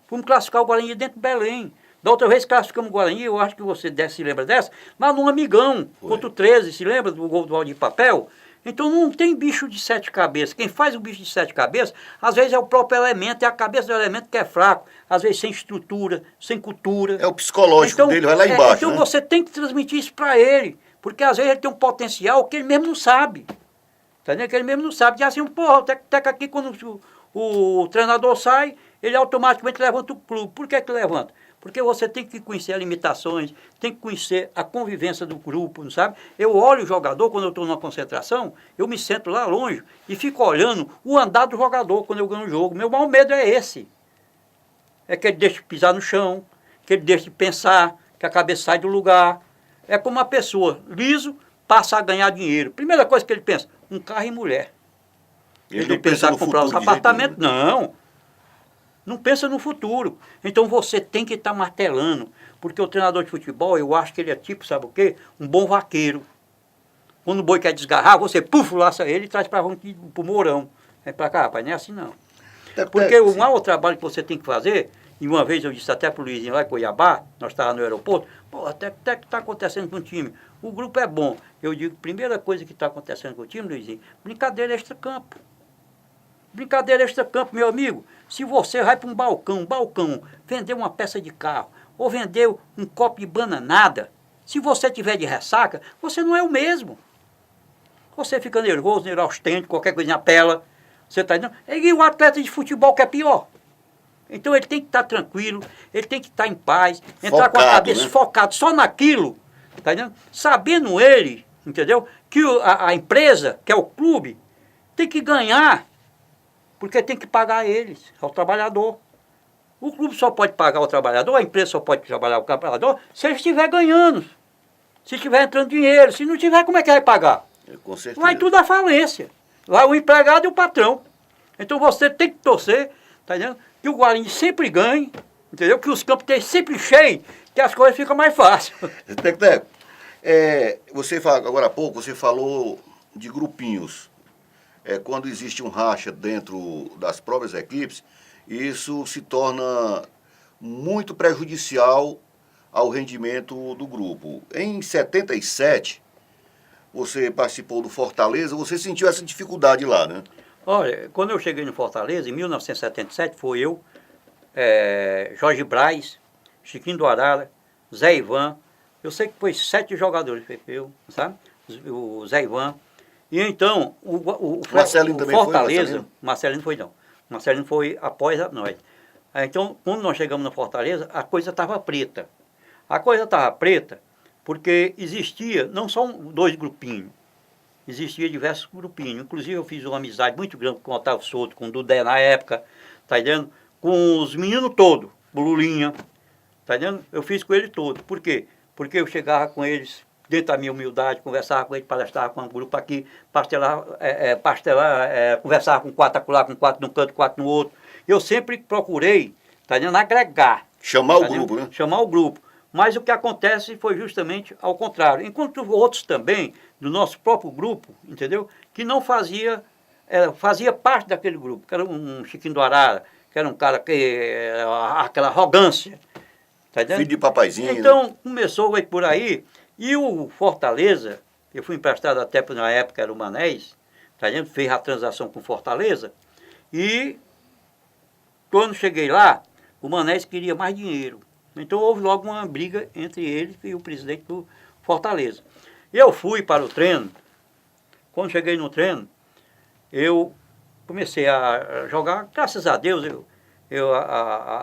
Fomos classificar o Guarani dentro de Belém. Da outra vez classificamos o Guarani, eu acho que você se lembra dessa, mas num amigão, contra o 13, se lembra do gol do Valdir Papel? Então não tem bicho de 7 cabeças. Quem faz o bicho de 7 cabeças, às vezes é o próprio elemento, é a cabeça do elemento que é fraco, às vezes sem estrutura, sem cultura. É o psicológico dele, vai lá embaixo. Então né? Você tem que transmitir isso para ele, porque às vezes ele tem um potencial que ele mesmo não sabe. Entendeu? Que ele mesmo não sabe. Diz assim, porra, o Teco aqui, quando o treinador sai, ele automaticamente levanta o clube. Por que levanta? Porque você tem que conhecer as limitações, tem que conhecer a convivência do grupo, não sabe? Eu olho o jogador, quando eu estou numa concentração, eu me sento lá longe e fico olhando o andar do jogador quando eu ganho o jogo. Meu maior medo é esse. É que ele deixe de pisar no chão, que ele deixe de pensar, que a cabeça sai do lugar. É como uma pessoa liso passa a ganhar dinheiro. Primeira coisa que ele pensa, um carro e mulher. Ele não pensa em comprar os apartamentos, não. Não pensa no futuro. Então você tem que estar martelando. Porque o treinador de futebol, eu acho que ele é tipo, sabe o quê? Um bom vaqueiro. Quando o boi quer desgarrar, você laça ele e traz para o Mourão. É para cá, rapaz, não é assim não. Porque o maior trabalho que você tem que fazer, e uma vez eu disse até para o Luizinho lá em Cuiabá, nós estávamos no aeroporto, pô, até que está acontecendo com o time. O grupo é bom. Eu digo, primeira coisa que está acontecendo com o time, Luizinho, brincadeira extra-campo. Brincadeira extra-campo, meu amigo. Se você vai para um balcão, vender uma peça de carro, ou vender um copo de bananada, se você tiver de ressaca, você não é o mesmo. Você fica nervoso, neurostênico, qualquer coisinha apela. Você está entendendo? E o atleta de futebol que é pior. Então ele tem que estar tranquilo, ele tem que estar em paz, entrar focado, com a cabeça focado só naquilo, tá entendendo? Sabendo ele, entendeu? Que a empresa, que é o clube, tem que ganhar. Porque tem que pagar eles, ao trabalhador. O clube só pode pagar o trabalhador, a empresa só pode trabalhar o trabalhador, se ele estiver ganhando, se estiver entrando dinheiro. Se não tiver, como é que vai pagar? Com certeza. Vai tudo à falência. Lá o empregado e o patrão. Então você tem que torcer, tá entendendo? Que o Guarani sempre ganhe, entendeu? Que os campos estejam sempre cheios, que as coisas ficam mais fáceis. Teco, você agora há pouco você falou de grupinhos. Quando existe um racha dentro das próprias equipes, isso se torna muito prejudicial ao rendimento do grupo. Em 77, você participou do Fortaleza, você sentiu essa dificuldade lá, né? Olha, quando eu cheguei no Fortaleza, em 1977, foi eu, Jorge Braz, Chiquinho do Arara, Zé Ivan, eu sei que foi 7 jogadores, eu, sabe? O Zé Ivan. E então, o Marcelinho também Fortaleza, foi, Marcelinho foi não. Marcelinho foi após nós. Então, quando nós chegamos no Fortaleza, a coisa estava preta. A coisa estava preta porque existia não só 2 grupinhos, existia diversos grupinhos. Inclusive eu fiz uma amizade muito grande com o Otávio Souto, com o Dudé na época, tá entendendo? Com os meninos todos, Lulinha, tá entendendo? Eu fiz com ele todo. Por quê? Porque eu chegava com eles, dentro da minha humildade, conversava com eles, palestrava com um grupo aqui, conversava com 4 acolá, com 4 num canto, 4 no outro. Eu sempre procurei, tá entendendo? Agregar. Chamar o grupo, né? Chamar o grupo. Mas o que acontece foi justamente ao contrário. Enquanto outros também, do nosso próprio grupo, entendeu? Que não fazia parte daquele grupo, que era um Chiquinho do Arara, que era um cara que aquela arrogância. Tá entendendo? Filho de papaizinho. Então, né? começou a ir por aí, e o Fortaleza, eu fui emprestado até na época, era o Manés, tá entendendo? Fez a transação com o Fortaleza, e quando cheguei lá, o Manés queria mais dinheiro. Então houve logo uma briga entre ele e o presidente do Fortaleza. Eu fui para o treino. Quando cheguei no treino, eu comecei a jogar. Graças a Deus,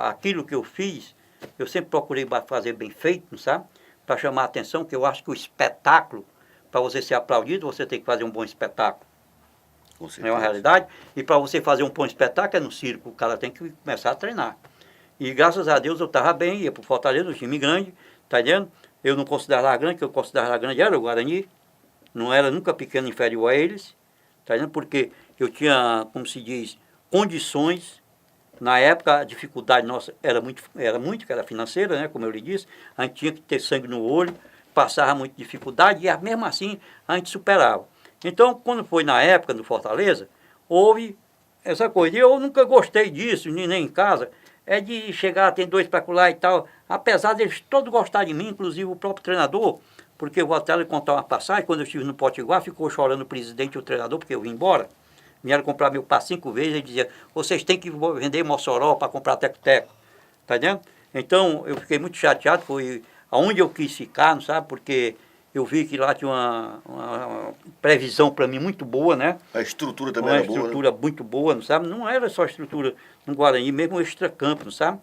aquilo que eu fiz, eu sempre procurei fazer bem feito, sabe? Para chamar a atenção, que eu acho que o espetáculo, para você ser aplaudido, você tem que fazer um bom espetáculo. Com certeza. É uma realidade. E para você fazer um bom espetáculo é no circo. O cara tem que começar a treinar. E graças a Deus eu estava bem, ia para o Fortaleza, um time grande, tá entendendo? Eu não considerava grande, que eu considerava grande era o Guarani, não era nunca pequeno inferior a eles, tá entendendo? Porque eu tinha, como se diz, condições. Na época a dificuldade nossa era muito, que era financeira, né? Como eu lhe disse, a gente tinha que ter sangue no olho, passava muita dificuldade e mesmo assim a gente superava. Então, quando foi na época do Fortaleza, houve essa coisa. E eu nunca gostei disso, nem em casa. De chegar, tem 2 para colar e tal. Apesar deles todos gostarem de mim, inclusive o próprio treinador, porque eu vou até lhe contar uma passagem, quando eu estive no Potiguar, ficou chorando o presidente e o treinador, porque eu vim embora. Vieram comprar meu passe 5 vezes, ele dizia, vocês têm que vender Mossoró para comprar teco-teco. Tá entendendo? Então, eu fiquei muito chateado, foi aonde eu quis ficar, não sabe? Porque eu vi que lá tinha uma previsão para mim muito boa, né? A estrutura também era boa, uma estrutura muito boa, não sabe? Não era só a estrutura no Guarani, mesmo o extracampo, não sabe?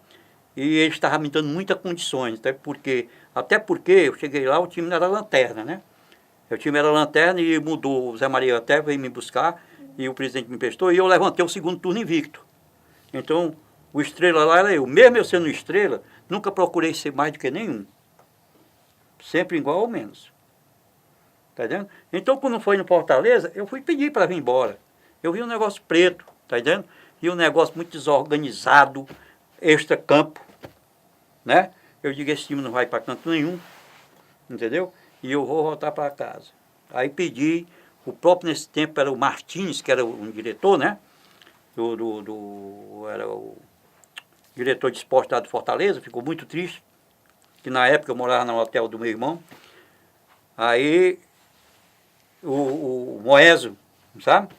E eles estavam me dando muitas condições, até porque eu cheguei lá, o time era lanterna, né? O time era lanterna e mudou, o Zé Maria até veio me buscar e o presidente me emprestou e eu levantei o segundo turno invicto. Então, o estrela lá era eu. Mesmo eu sendo estrela, nunca procurei ser mais do que nenhum. Sempre igual ou menos. Tá entendendo? Então, quando foi no Fortaleza, eu fui pedir para vir embora. Eu vi um negócio preto, tá entendendo? E um negócio muito desorganizado, extra-campo, né? Eu digo, esse time não vai para canto nenhum, entendeu? E eu vou voltar para casa. Aí pedi, o próprio nesse tempo era o Martins, que era um diretor, né? Era o diretor de esporte lá do Fortaleza, ficou muito triste, que na época eu morava no hotel do meu irmão. Aí o Moésio, sabe?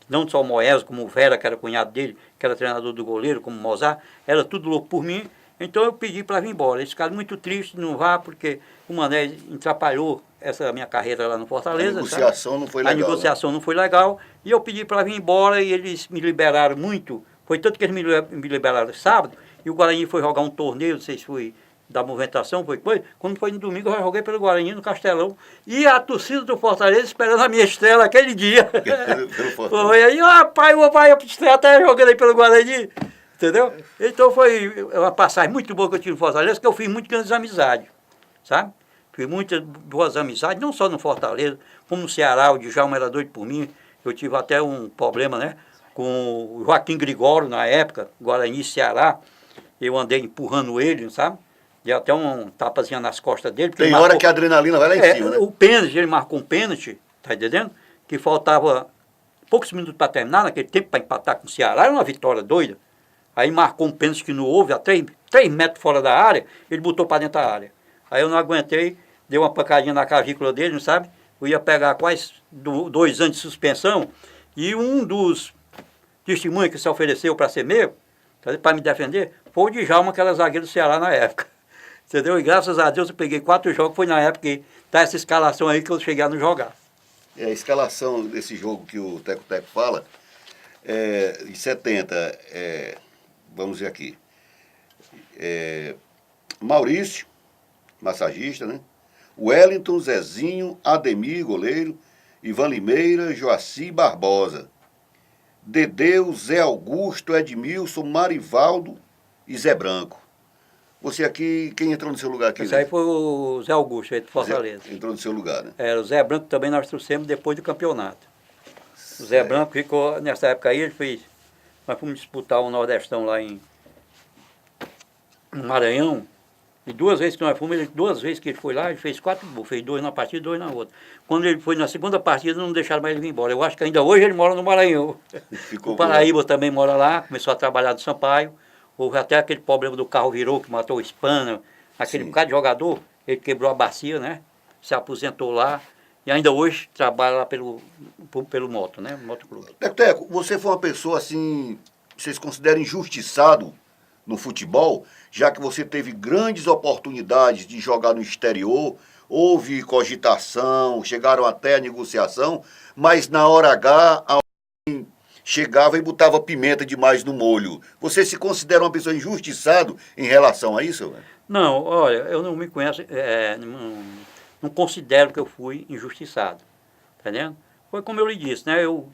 Não só o Moésio, como o Vera, que era cunhado dele, que era treinador do goleiro, como o Mozart, era tudo louco por mim. Então eu pedi para vir embora. Eles ficaram muito tristes, não vá, porque o Mané atrapalhou essa minha carreira lá no Fortaleza. A negociação, sabe? Não foi legal. A negociação, né? Não foi legal. E eu pedi para vir embora e eles me liberaram muito. Foi tanto que eles me liberaram sábado, e o Guarani foi jogar um torneio, não sei se foi da movimentação, foi coisa. Quando foi no domingo, eu já joguei pelo Guarani no Castelão. E a torcida do Fortaleza esperando a minha estrela aquele dia. Foi aí, pai, eu estreia até jogando aí pelo Guarani. Entendeu? Então foi uma passagem muito boa que eu tive no Fortaleza, que eu fiz muito grandes amizades, sabe? fiz muitas boas amizades, não só no Fortaleza, como no Ceará, o Djalma era doido por mim. Eu tive até um problema, né, com o Joaquim Gregório, na época, Guarani, Ceará. Eu andei empurrando ele, sabe? Dei até um tapazinho nas costas dele. Tem hora que a adrenalina vai lá em cima, né? O pênalti, ele marcou um pênalti, tá entendendo? Que faltava poucos minutos para terminar, naquele tempo, para empatar com o Ceará, era uma vitória doida. Aí marcou um pênalti que não houve, a 3 metros fora da área, ele botou para dentro da área. Aí eu não aguentei, dei uma pancadinha na clavícula dele, não sabe? Eu ia pegar quase 2 anos de suspensão, e um dos testemunhos que se ofereceu para ser meu, para me defender, foi o Djalma, que era zagueiro do Ceará na época. Entendeu? E graças a Deus eu peguei 4 jogos, foi na época que tá essa escalação aí que eu cheguei a não jogar. A escalação desse jogo que o Teco Teco fala, em 70, vamos ver aqui, Maurício, massagista, né? Wellington, Zezinho, Ademir, goleiro, Ivan Limeira, Joaci Barbosa, Dedeu, Zé Augusto, Edmilson, Marivaldo e Zé Branco. Você aqui, quem entrou no seu lugar aqui? Esse aí foi o Zé Augusto, aí de Fortaleza. Entrou no seu lugar, né? O Zé Branco também nós trouxemos depois do campeonato. O Zé Branco ficou, nessa época aí, nós fomos disputar o Nordestão lá no Maranhão, e 2 vezes que nós fomos, 2 vezes que ele foi lá, ele fez 4 gols, fez 2 na partida e 2 na outra. Quando ele foi na segunda partida, não deixaram mais ele vir embora. Eu acho que ainda hoje ele mora no Maranhão. O Paraíba também mora lá, começou a trabalhar no Sampaio. Houve até aquele problema do carro virou, que matou o Hispano, aquele bocado de jogador, ele quebrou a bacia, né? Se aposentou lá e ainda hoje trabalha lá pelo Moto, né? Moto Clube. Teco, você foi uma pessoa assim, vocês consideram injustiçado no futebol, já que você teve grandes oportunidades de jogar no exterior, houve cogitação, chegaram até a negociação, mas na hora H alguém chegava e botava pimenta demais no molho. Você se considera uma pessoa injustiçada em relação a isso? Não, olha, eu não me conheço, não considero que eu fui injustiçado, tá entendendo? Foi como eu lhe disse, né? Eu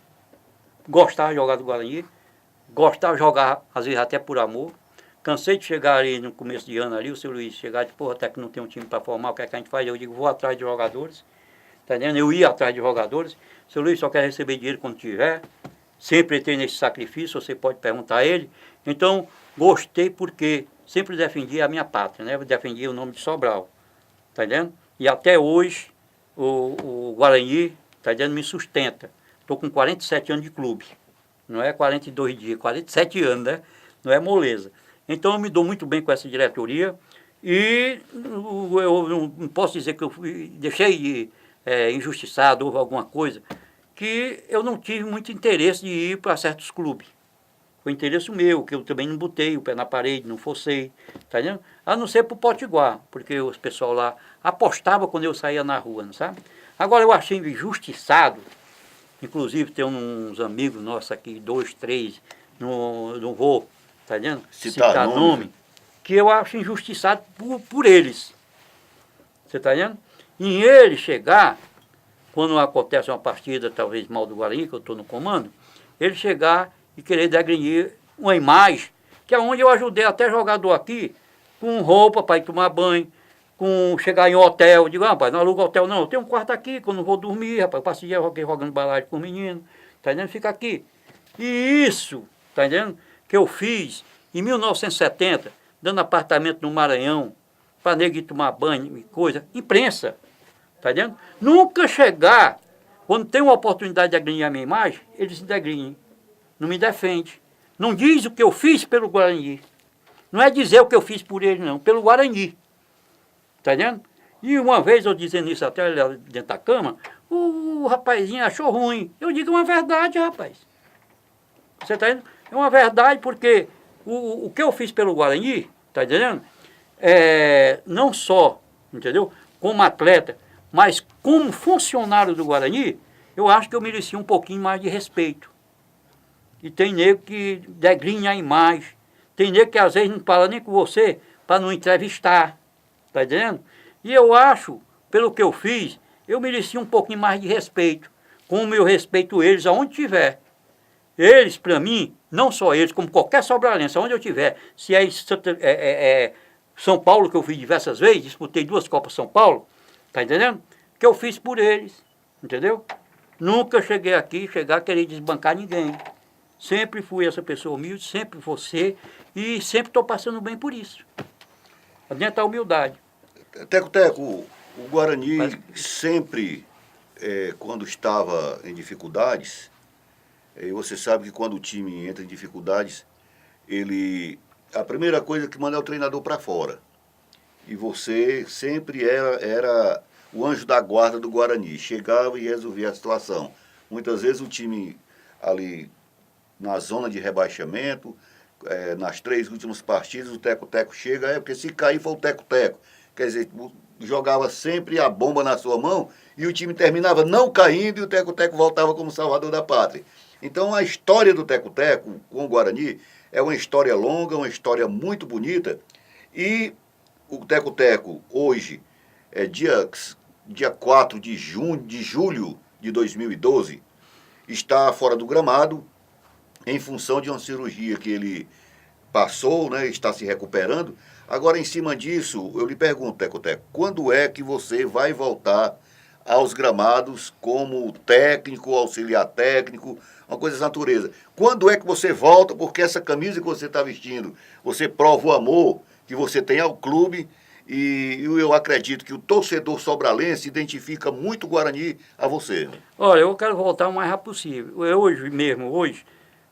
gostava de jogar do Guarani, gostava de jogar, às vezes até por amor. Cansei de chegar ali no começo de ano ali, o seu Luiz chegar e dizer, porra, até que não tem um time para formar, o que é que a gente faz? Eu digo, vou atrás de jogadores, tá entendendo? Eu ia atrás de jogadores, seu Luiz só quer receber dinheiro quando tiver, sempre tem nesse sacrifício, você pode perguntar a ele. Então, gostei porque sempre defendi a minha pátria, né? Eu defendi o nome de Sobral, tá entendendo? E até hoje, o Guarani, tá entendendo, me sustenta. Estou com 47 anos de clube, não é 42 dias, 47 anos, né? Não é moleza. Então eu me dou muito bem com essa diretoria e eu não posso dizer que eu deixei de injustiçado ou alguma coisa, que eu não tive muito interesse de ir para certos clubes. Foi interesse meu, que eu também não botei o pé na parede, não forcei, tá entendendo? A não ser para o Potiguar, porque os pessoal lá apostava quando eu saía na rua, não sabe? Agora eu achei injustiçado, inclusive tem uns amigos nossos aqui, 2, 3, não vou, tá entendendo? Citar nome, que eu acho injustiçado por eles. Você tá entendendo? Em ele chegar, quando acontece uma partida, talvez mal do Guarani, que eu estou no comando, ele chegar e querer degrinir uma imagem, que é onde eu ajudei até jogador aqui, com roupa para ir tomar banho, com chegar em hotel, eu digo, rapaz, não aluga hotel não, eu tenho um quarto aqui, que eu não vou dormir, rapaz, eu passei jogando baralho com o menino, tá entendendo? Fica aqui. E isso, tá entendendo? Que eu fiz em 1970, dando apartamento no Maranhão, para nego ir tomar banho e coisa, imprensa, tá entendendo? Nunca chegar, quando tem uma oportunidade de agredir a minha imagem, eles se degrinhem, não me defende. Não diz o que eu fiz pelo Guarani. Não é dizer o que eu fiz por ele, não, pelo Guarani. Tá entendendo? E uma vez eu dizendo isso até dentro da cama, o rapazinho achou ruim. Eu digo uma verdade, rapaz. Você tá entendendo? É uma verdade porque o que eu fiz pelo Guarani, tá entendendo? Não só, entendeu? Como atleta, mas como funcionário do Guarani, eu acho que eu merecia um pouquinho mais de respeito. E tem nego que degrinha a imagem. Tem nego que às vezes não fala nem com você para não entrevistar. Tá entendendo? E eu acho, pelo que eu fiz, eu merecia um pouquinho mais de respeito. Como eu respeito eles aonde tiver. Eles, para mim, não só eles, como qualquer sobralense, aonde eu tiver. Se é São Paulo, que eu fui diversas vezes, disputei 2 Copas São Paulo, Tá entendendo? Que eu fiz por eles, entendeu? Nunca cheguei aqui, chegar a querer desbancar ninguém. Sempre fui essa pessoa humilde, sempre vou ser, e sempre estou passando bem por isso. Dentro da humildade. Teco, o Guarani Mas- sempre, quando estava em dificuldades, você sabe que quando o time entra em dificuldades, a primeira coisa que manda é o treinador para fora. E você sempre era o anjo da guarda do Guarani, chegava e resolvia a situação. Muitas vezes o time ali na zona de rebaixamento, nas 3 últimas partidas, o Teco-Teco chega, porque se cair foi o Teco-Teco. Quer dizer, jogava sempre a bomba na sua mão e o time terminava não caindo e o Teco-Teco voltava como salvador da pátria. Então a história do Teco-Teco com o Guarani é uma história longa, uma história muito bonita. E o Teco-Teco hoje, dia 4 de julho de 2012, está fora do gramado em função de uma cirurgia que ele passou, né, está se recuperando. Agora, em cima disso, eu lhe pergunto, Teco-Teco, quando é que você vai voltar aos gramados como técnico, auxiliar técnico, uma coisa dessa natureza? Quando é que você volta? Porque essa camisa que você está vestindo, você prova o amor que você tem ao clube e eu acredito que o torcedor sobralense identifica muito o Guarani a você. Olha, eu quero voltar o mais rápido possível. Hoje,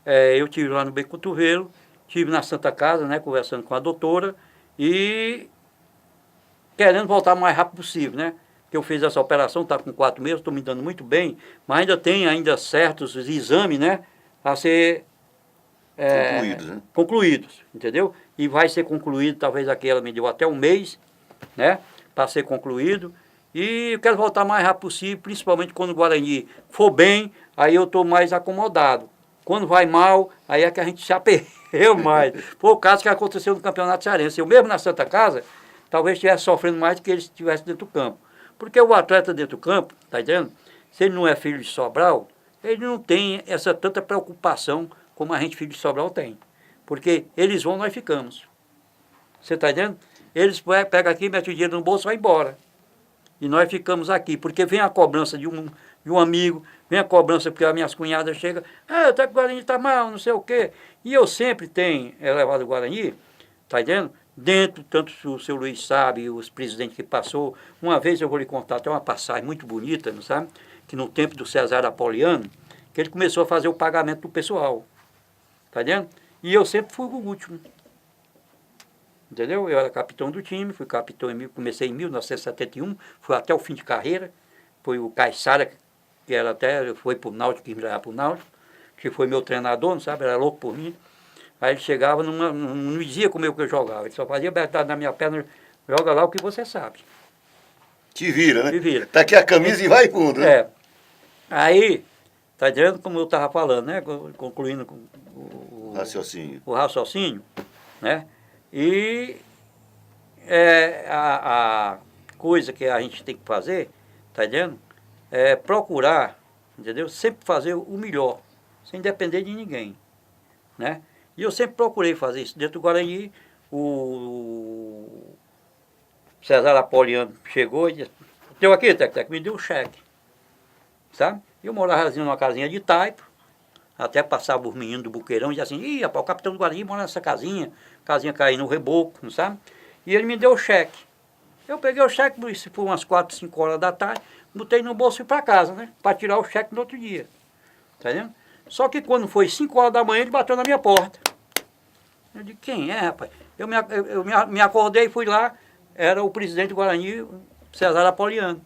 eu estive lá no Beco Cotovelo, estive na Santa Casa, né, conversando com a doutora e querendo voltar o mais rápido possível, né? Que eu fiz essa operação, está com 4 meses, estou me dando muito bem, mas ainda tem certos exames, né, a ser Concluídos, né? concluídos, entendeu? E vai ser concluído, talvez aqui ela me deu até um mês, né, para ser concluído. E eu quero voltar o mais rápido possível, principalmente quando o Guarani for bem, aí eu estou mais acomodado. Quando vai mal, aí é que a gente se aperreu mais. Foi o caso que aconteceu no Campeonato Cearense. Eu mesmo na Santa Casa, talvez estivesse sofrendo mais do que ele estivesse dentro do campo. Porque o atleta dentro do campo, tá entendendo? Se ele não é filho de Sobral, ele não tem essa tanta preocupação como a gente, filho de Sobral, tem. Porque eles vão, nós ficamos. Você está entendendo? Eles pegam aqui, metem o dinheiro no bolso e vão embora. E nós ficamos aqui, porque vem a cobrança de um amigo, vem a cobrança porque as minhas cunhadas chegam, até que o Guarani está mal, não sei o quê. E eu sempre tenho levado o Guarani, está entendendo? Dentro, tanto o seu Luiz sabe, os presidentes que passou. Uma vez eu vou lhe contar até uma passagem muito bonita, não sabe? Que no tempo do Cesar Apoliano, que ele começou a fazer o pagamento do pessoal. Está entendendo? E eu sempre fui o último. Entendeu? Eu era capitão do time, fui capitão comecei em 1971, fui até o fim de carreira. Foi o Caissara, que era foi para o Náutico, quis me levar para o Náutico, que foi meu treinador, não sabe? Era louco por mim. Aí ele chegava, não dizia como eu jogava, ele só fazia abertado na minha perna, joga lá o que você sabe. Te vira, né? Te vira. Tá aqui a camisa e vai fundo, né? É. Aí, tá entendendo como eu estava falando, né? Concluindo com o raciocínio, né? E a coisa que a gente tem que fazer, tá entendendo? É procurar, entendeu? Sempre fazer o melhor, sem depender de ninguém, né? E eu sempre procurei fazer isso. Dentro do Guarani, o Cesar Apoliano chegou e disse, teu aqui, Tec, me deu um cheque, sabe? Eu morava assim numa casinha de taipo, até passava os meninos do buqueirão e dizia assim, ih, rapaz, o capitão do Guarani mora nessa casinha caindo no reboco, não sabe? E ele me deu o cheque. Eu peguei o cheque, isso foi umas 4, 5 horas da tarde, botei no bolso e fui para casa, né? Para tirar o cheque no outro dia, tá vendo? Só que quando foi 5 horas da manhã, ele bateu na minha porta. Eu disse, quem é, rapaz? Eu me acordei e fui lá, era o presidente do Guarani, Cesar Apoliano.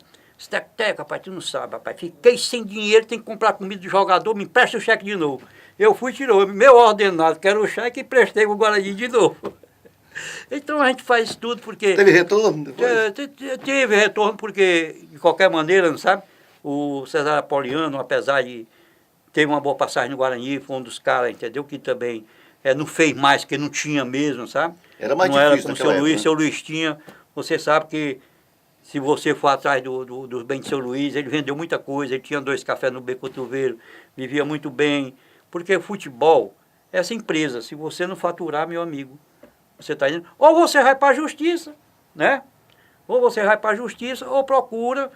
Teco, rapaz, tu não sabe, rapaz, fiquei sem dinheiro, tem que comprar comida de jogador, me empresta o cheque de novo. Eu fui, tirou meu ordenado, que era o cheque, e prestei o Guarani de novo. Então a gente faz tudo porque... Teve retorno? Tive retorno porque, de qualquer maneira, não sabe? O Cesar Apoliano, apesar de ter uma boa passagem no Guarani, foi um dos caras, entendeu? Que também não fez mais, que não tinha mesmo, sabe? Era mais não difícil era como o seu Luiz, né? seu Luiz tinha. Você sabe que se você for atrás dos bens de seu Luiz, ele vendeu muita coisa, ele tinha 2 cafés no Beco Cotovelo, vivia muito bem. Porque futebol, essa empresa, se você não faturar, meu amigo, você está indo, ou você vai para a justiça, né? Ou você vai para a justiça ou procura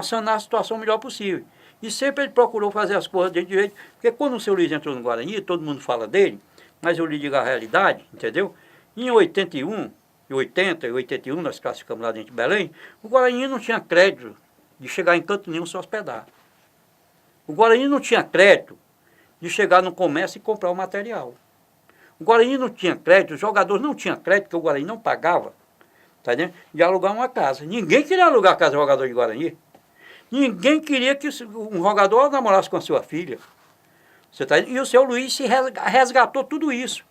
sanar a situação o melhor possível. E sempre ele procurou fazer as coisas de direito, porque quando o seu Luiz entrou no Guarani, todo mundo fala dele, mas eu lhe digo a realidade, entendeu? Em 81, em 80 e 81, nós classificamos lá dentro de Belém, o Guarani não tinha crédito de chegar em canto nenhum se hospedar. O Guarani não tinha crédito de chegar no comércio e comprar o material. O Guarani não tinha crédito, os jogadores não tinham crédito, porque o Guarani não pagava, tá entendendo? De alugar uma casa. Ninguém queria alugar a casa de jogador de Guarani. Ninguém queria que um jogador namorasse com a sua filha. Você tá, e o seu Luiz se resgatou tudo isso.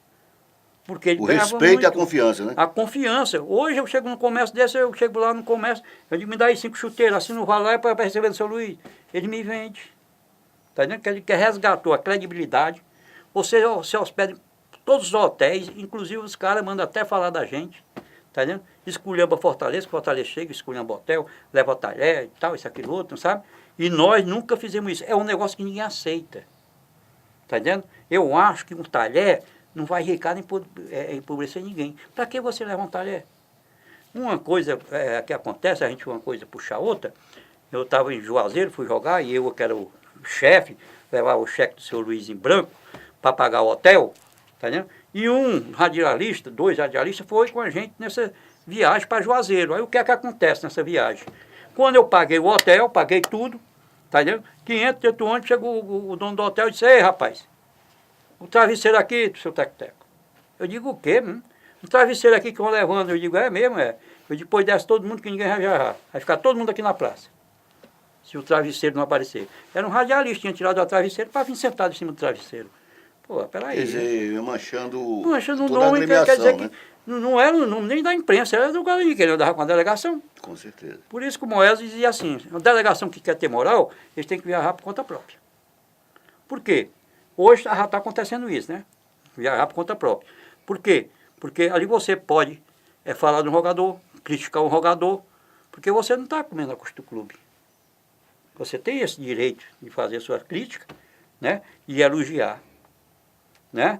Porque ele o respeito muito, e a confiança, né? A confiança. Hoje eu chego no comércio desse, eu chego lá no comércio, eu digo, me dá aí 5 chuteiros, assim não vai lá para receber do seu Luiz. Ele me vende. Tá entendendo? Que ele resgatou a credibilidade. Você se hospeda em todos os hotéis, inclusive os caras mandam até falar da gente. Tá entendendo? Esculhamba Fortaleza, Fortaleza chega, esculhamba hotel, leva talher e tal, isso, aquilo, outro, sabe? E nós nunca fizemos isso. É um negócio que ninguém aceita. Tá entendendo? Eu acho que um talher não vai enricar nem empobrecer ninguém. Para que você leva um talher? Uma coisa que acontece, a gente uma coisa puxa a outra. Eu estava em Juazeiro, fui jogar, e eu que era o chefe, levava o cheque do seu Luiz em branco para pagar o hotel, tá entendendo? E um radialista, 2 radialistas, foi com a gente nessa viagem para Juazeiro. Aí o que é que acontece nessa viagem? Quando eu paguei o hotel, paguei tudo, tá entendendo? 500 dentro do ônibus, chegou o dono do hotel e disse, ei rapaz, o travesseiro aqui do seu teco-teco. Eu digo, o quê? O travesseiro aqui que vão levando. Eu digo, é mesmo, é. Eu depois desce todo mundo que ninguém vai viajar. Vai ficar todo mundo aqui na praça. Se o travesseiro não aparecer. Era um radialista, tinha tirado o travesseiro para vir sentado em cima do travesseiro. Pô, peraí. Quer dizer, manchando o toda nome, quer dizer né? que não era o nome nem da imprensa, era do Guarani, que ele andava com a delegação. Com certeza. Por isso que o Moés dizia assim, uma delegação que quer ter moral, eles têm que viajar por conta própria. Por quê? Hoje já está acontecendo isso, né? Viajar por conta própria. Por quê? Porque ali você pode falar de um jogador, criticar um jogador, porque você não está comendo a custa do clube. Você tem esse direito de fazer sua crítica, né? E elogiar, né?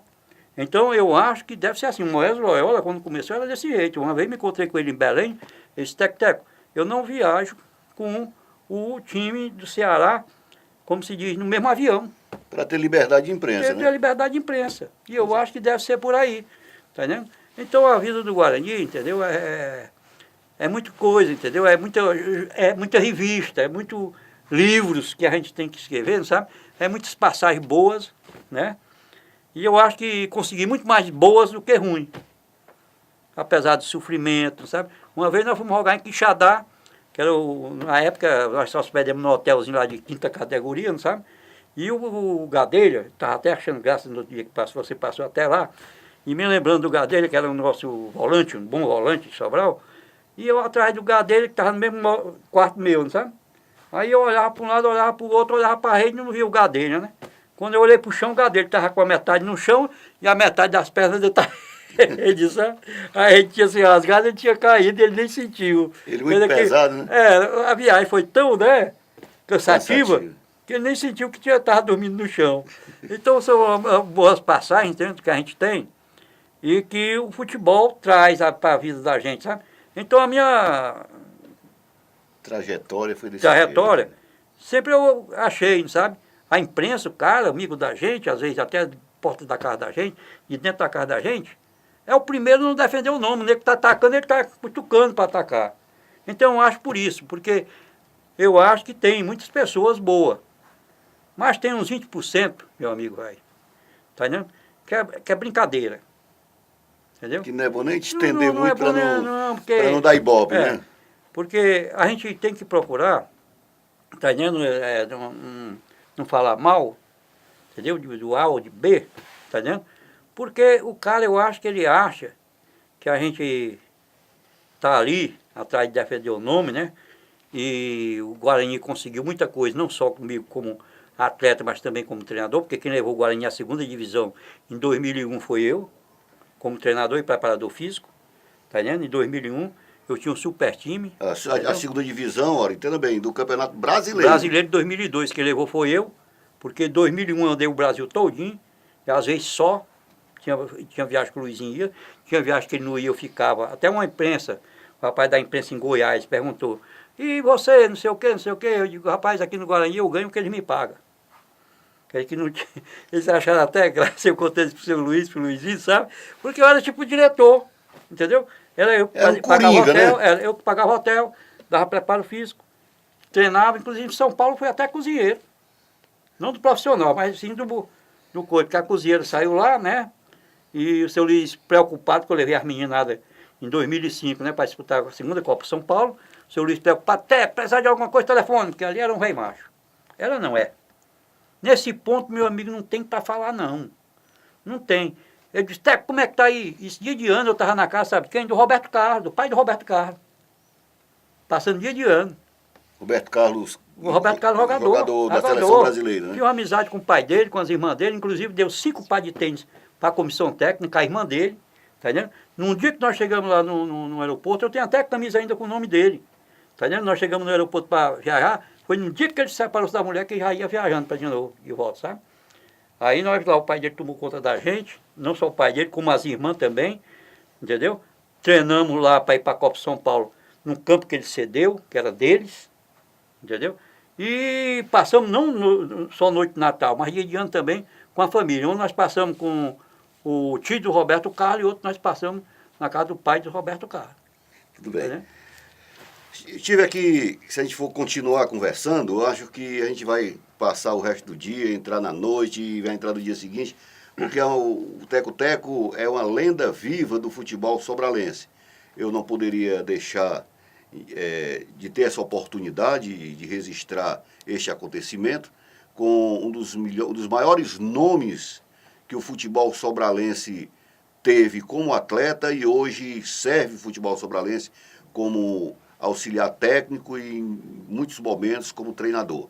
Então eu acho que deve ser assim. O Moés Loyola, quando começou, era desse jeito. Uma vez me encontrei com ele em Belém, ele disse, Teco, eu não viajo com o time do Ceará, como se diz, no mesmo avião. Para ter liberdade de imprensa, né? Ter liberdade de imprensa. E eu acho que deve ser por aí, tá entendendo? Então a vida do Guarani, entendeu? É muita coisa, entendeu? É muita revista, é muito livros que a gente tem que escrever, não sabe? É muitas passagens boas, né? E eu acho que consegui muito mais boas do que ruins. Apesar do sofrimento, sabe? Uma vez nós fomos jogar em Quixadá, que era na época nós só hospedamos num hotelzinho lá de 5ª categoria, não sabe? E o Gadelha, estava até achando graça no dia que você passou até lá, e me lembrando do Gadelha, que era o nosso volante, um bom volante de Sobral, e eu atrás do Gadelha, que estava no mesmo quarto meu, não sabe? Aí eu olhava para um lado, olhava para o outro, olhava para a rede e não via o Gadelha, né? Quando eu olhei para o chão, o Gadelha estava com a metade no chão e a metade das pernas dele estava... Ele disse, a rede tinha se rasgado, ele tinha caído, ele nem sentiu. Ele muito pesado, né? A viagem foi tão, né, cansativa. Que ele nem sentiu que estava dormindo no chão. Então são boas passagens que a gente tem e que o futebol traz para a vida da gente, sabe? Então a minha trajetória foi desse trajetória, jeito. Sempre eu achei, sabe? A imprensa, o cara, amigo da gente, às vezes até de porta da casa da gente, de dentro da casa da gente, é o primeiro a não defender o nome. O nego que está atacando, ele está cutucando para atacar. Então eu acho por isso, porque eu acho que tem muitas pessoas boas. Mas tem uns 20%, meu amigo, vai. Tá entendendo? Que é brincadeira. Entendeu? Que não é bom nem te estender muito para não dar ibope, né? Porque a gente tem que procurar, tá entendendo? Não falar mal, entendeu? Do A ou de B, tá entendendo? Porque o cara, eu acho que ele acha que a gente tá ali, atrás de defender o nome, né? E o Guarani conseguiu muita coisa, não só comigo como atleta, mas também como treinador, porque quem levou o Guarani à 2ª divisão em 2001 foi eu, como treinador e preparador físico, tá entendendo? Em 2001 eu tinha um super time. A 2ª divisão, olha, entenda bem, do Campeonato Brasileiro. Brasileiro de 2002, quem levou foi eu, porque em 2001 eu andei o Brasil todinho, e às vezes só, tinha viagem que o Luizinho ia, tinha viagem que ele não ia, eu ficava, até uma imprensa, o rapaz da imprensa em Goiás perguntou, e você, não sei o quê, não sei o quê. Eu digo, rapaz, aqui no Guarani eu ganho o que eles me pagam. Que não tinha, eles acharam até graça, eu contei isso pro seu Luiz, pro Luizinho, sabe? Porque eu era tipo diretor, entendeu? Era eu que Era um pagava coringa, hotel, né? era eu que pagava hotel, dava preparo físico, treinava, inclusive em São Paulo fui até cozinheiro. Não do profissional, mas sim do coisa, porque a cozinheira saiu lá, né? E o seu Luiz, preocupado, que eu levei as meninadas em 2005, né, para disputar a segunda Copa São Paulo, o seu Luiz preocupado, até precisar de alguma coisa, telefone, porque ali era um rei macho. Ela não é. Nesse ponto, meu amigo, não tem para falar, não. Não tem. Eu disse, Teco, como é que tá aí? Esse dia de ano eu estava na casa, sabe quem? Do Roberto Carlos, do pai do Roberto Carlos. Passando dia de ano. Roberto Carlos, O Roberto Carlos, jogador da seleção brasileira, né? Tinha uma amizade com o pai dele, com as irmãs dele, inclusive deu 5 pares de tênis para a comissão técnica, a irmã dele, tá entendendo? Num dia que nós chegamos lá no aeroporto, eu tenho até camisa ainda com o nome dele, tá entendendo? Nós chegamos no aeroporto para viajar, foi no dia que ele se separou da mulher que ele já ia viajando para de novo, de volta, sabe? Aí nós lá, o pai dele tomou conta da gente, não só o pai dele, como as irmãs também, entendeu? Treinamos lá para ir para a Copa São Paulo, num campo que ele cedeu, que era deles, entendeu? E passamos não só noite de Natal, mas dia de ano também com a família. Um nós passamos com o tio do Roberto Carlos e outro nós passamos na casa do pai do Roberto Carlos. Tudo bem. Entendeu? Estive aqui, se a gente for continuar conversando, eu acho que a gente vai passar o resto do dia, entrar na noite e vai entrar no dia seguinte, porque o Teco-Teco é uma lenda viva do futebol sobralense. Eu não poderia deixar de ter essa oportunidade de registrar este acontecimento com um dos maiores nomes que o futebol sobralense teve como atleta e hoje serve o futebol sobralense como auxiliar técnico e em muitos momentos como treinador.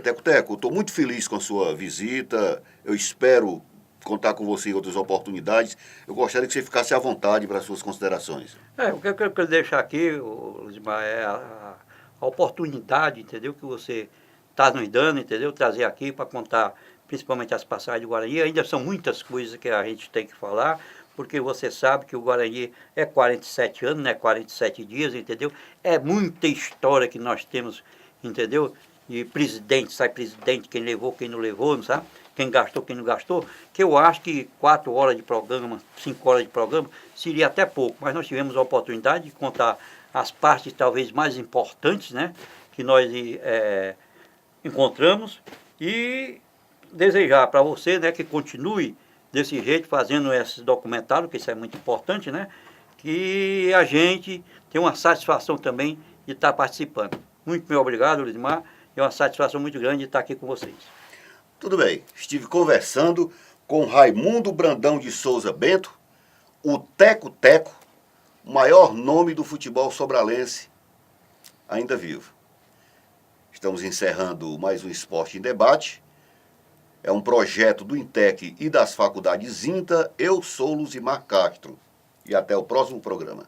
Teco-Teco, estou muito feliz com a sua visita, eu espero contar com você em outras oportunidades. Eu gostaria que você ficasse à vontade para as suas considerações. O que eu quero deixar aqui, Lusimar, é a oportunidade, entendeu, que você está nos dando, entendeu, trazer aqui para contar principalmente as passagens do Guarani. Ainda são muitas coisas que a gente tem que falar, porque você sabe que o Guarani é 47 anos, né, 47 dias, entendeu? É muita história que nós temos, entendeu? E presidente, sai presidente, quem levou, quem não levou, não sabe? Quem gastou, quem não gastou, que eu acho que 4 horas de programa, 5 horas de programa, seria até pouco, mas nós tivemos a oportunidade de contar as partes talvez mais importantes, né, que nós encontramos, e desejar para você, né, que continue desse jeito, fazendo esse documentário, que isso é muito importante, né, que a gente tem uma satisfação também de estar participando. Muito bem, obrigado, Lusimar, é uma satisfação muito grande de estar aqui com vocês. Tudo bem, estive conversando com Raimundo Brandão de Souza Bento, o Teco-Teco, o maior nome do futebol sobralense, ainda vivo. Estamos encerrando mais um Esporte em Debate. É um projeto do INTEC e das faculdades INTA. Eu sou Lusimar Castro. E até o próximo programa.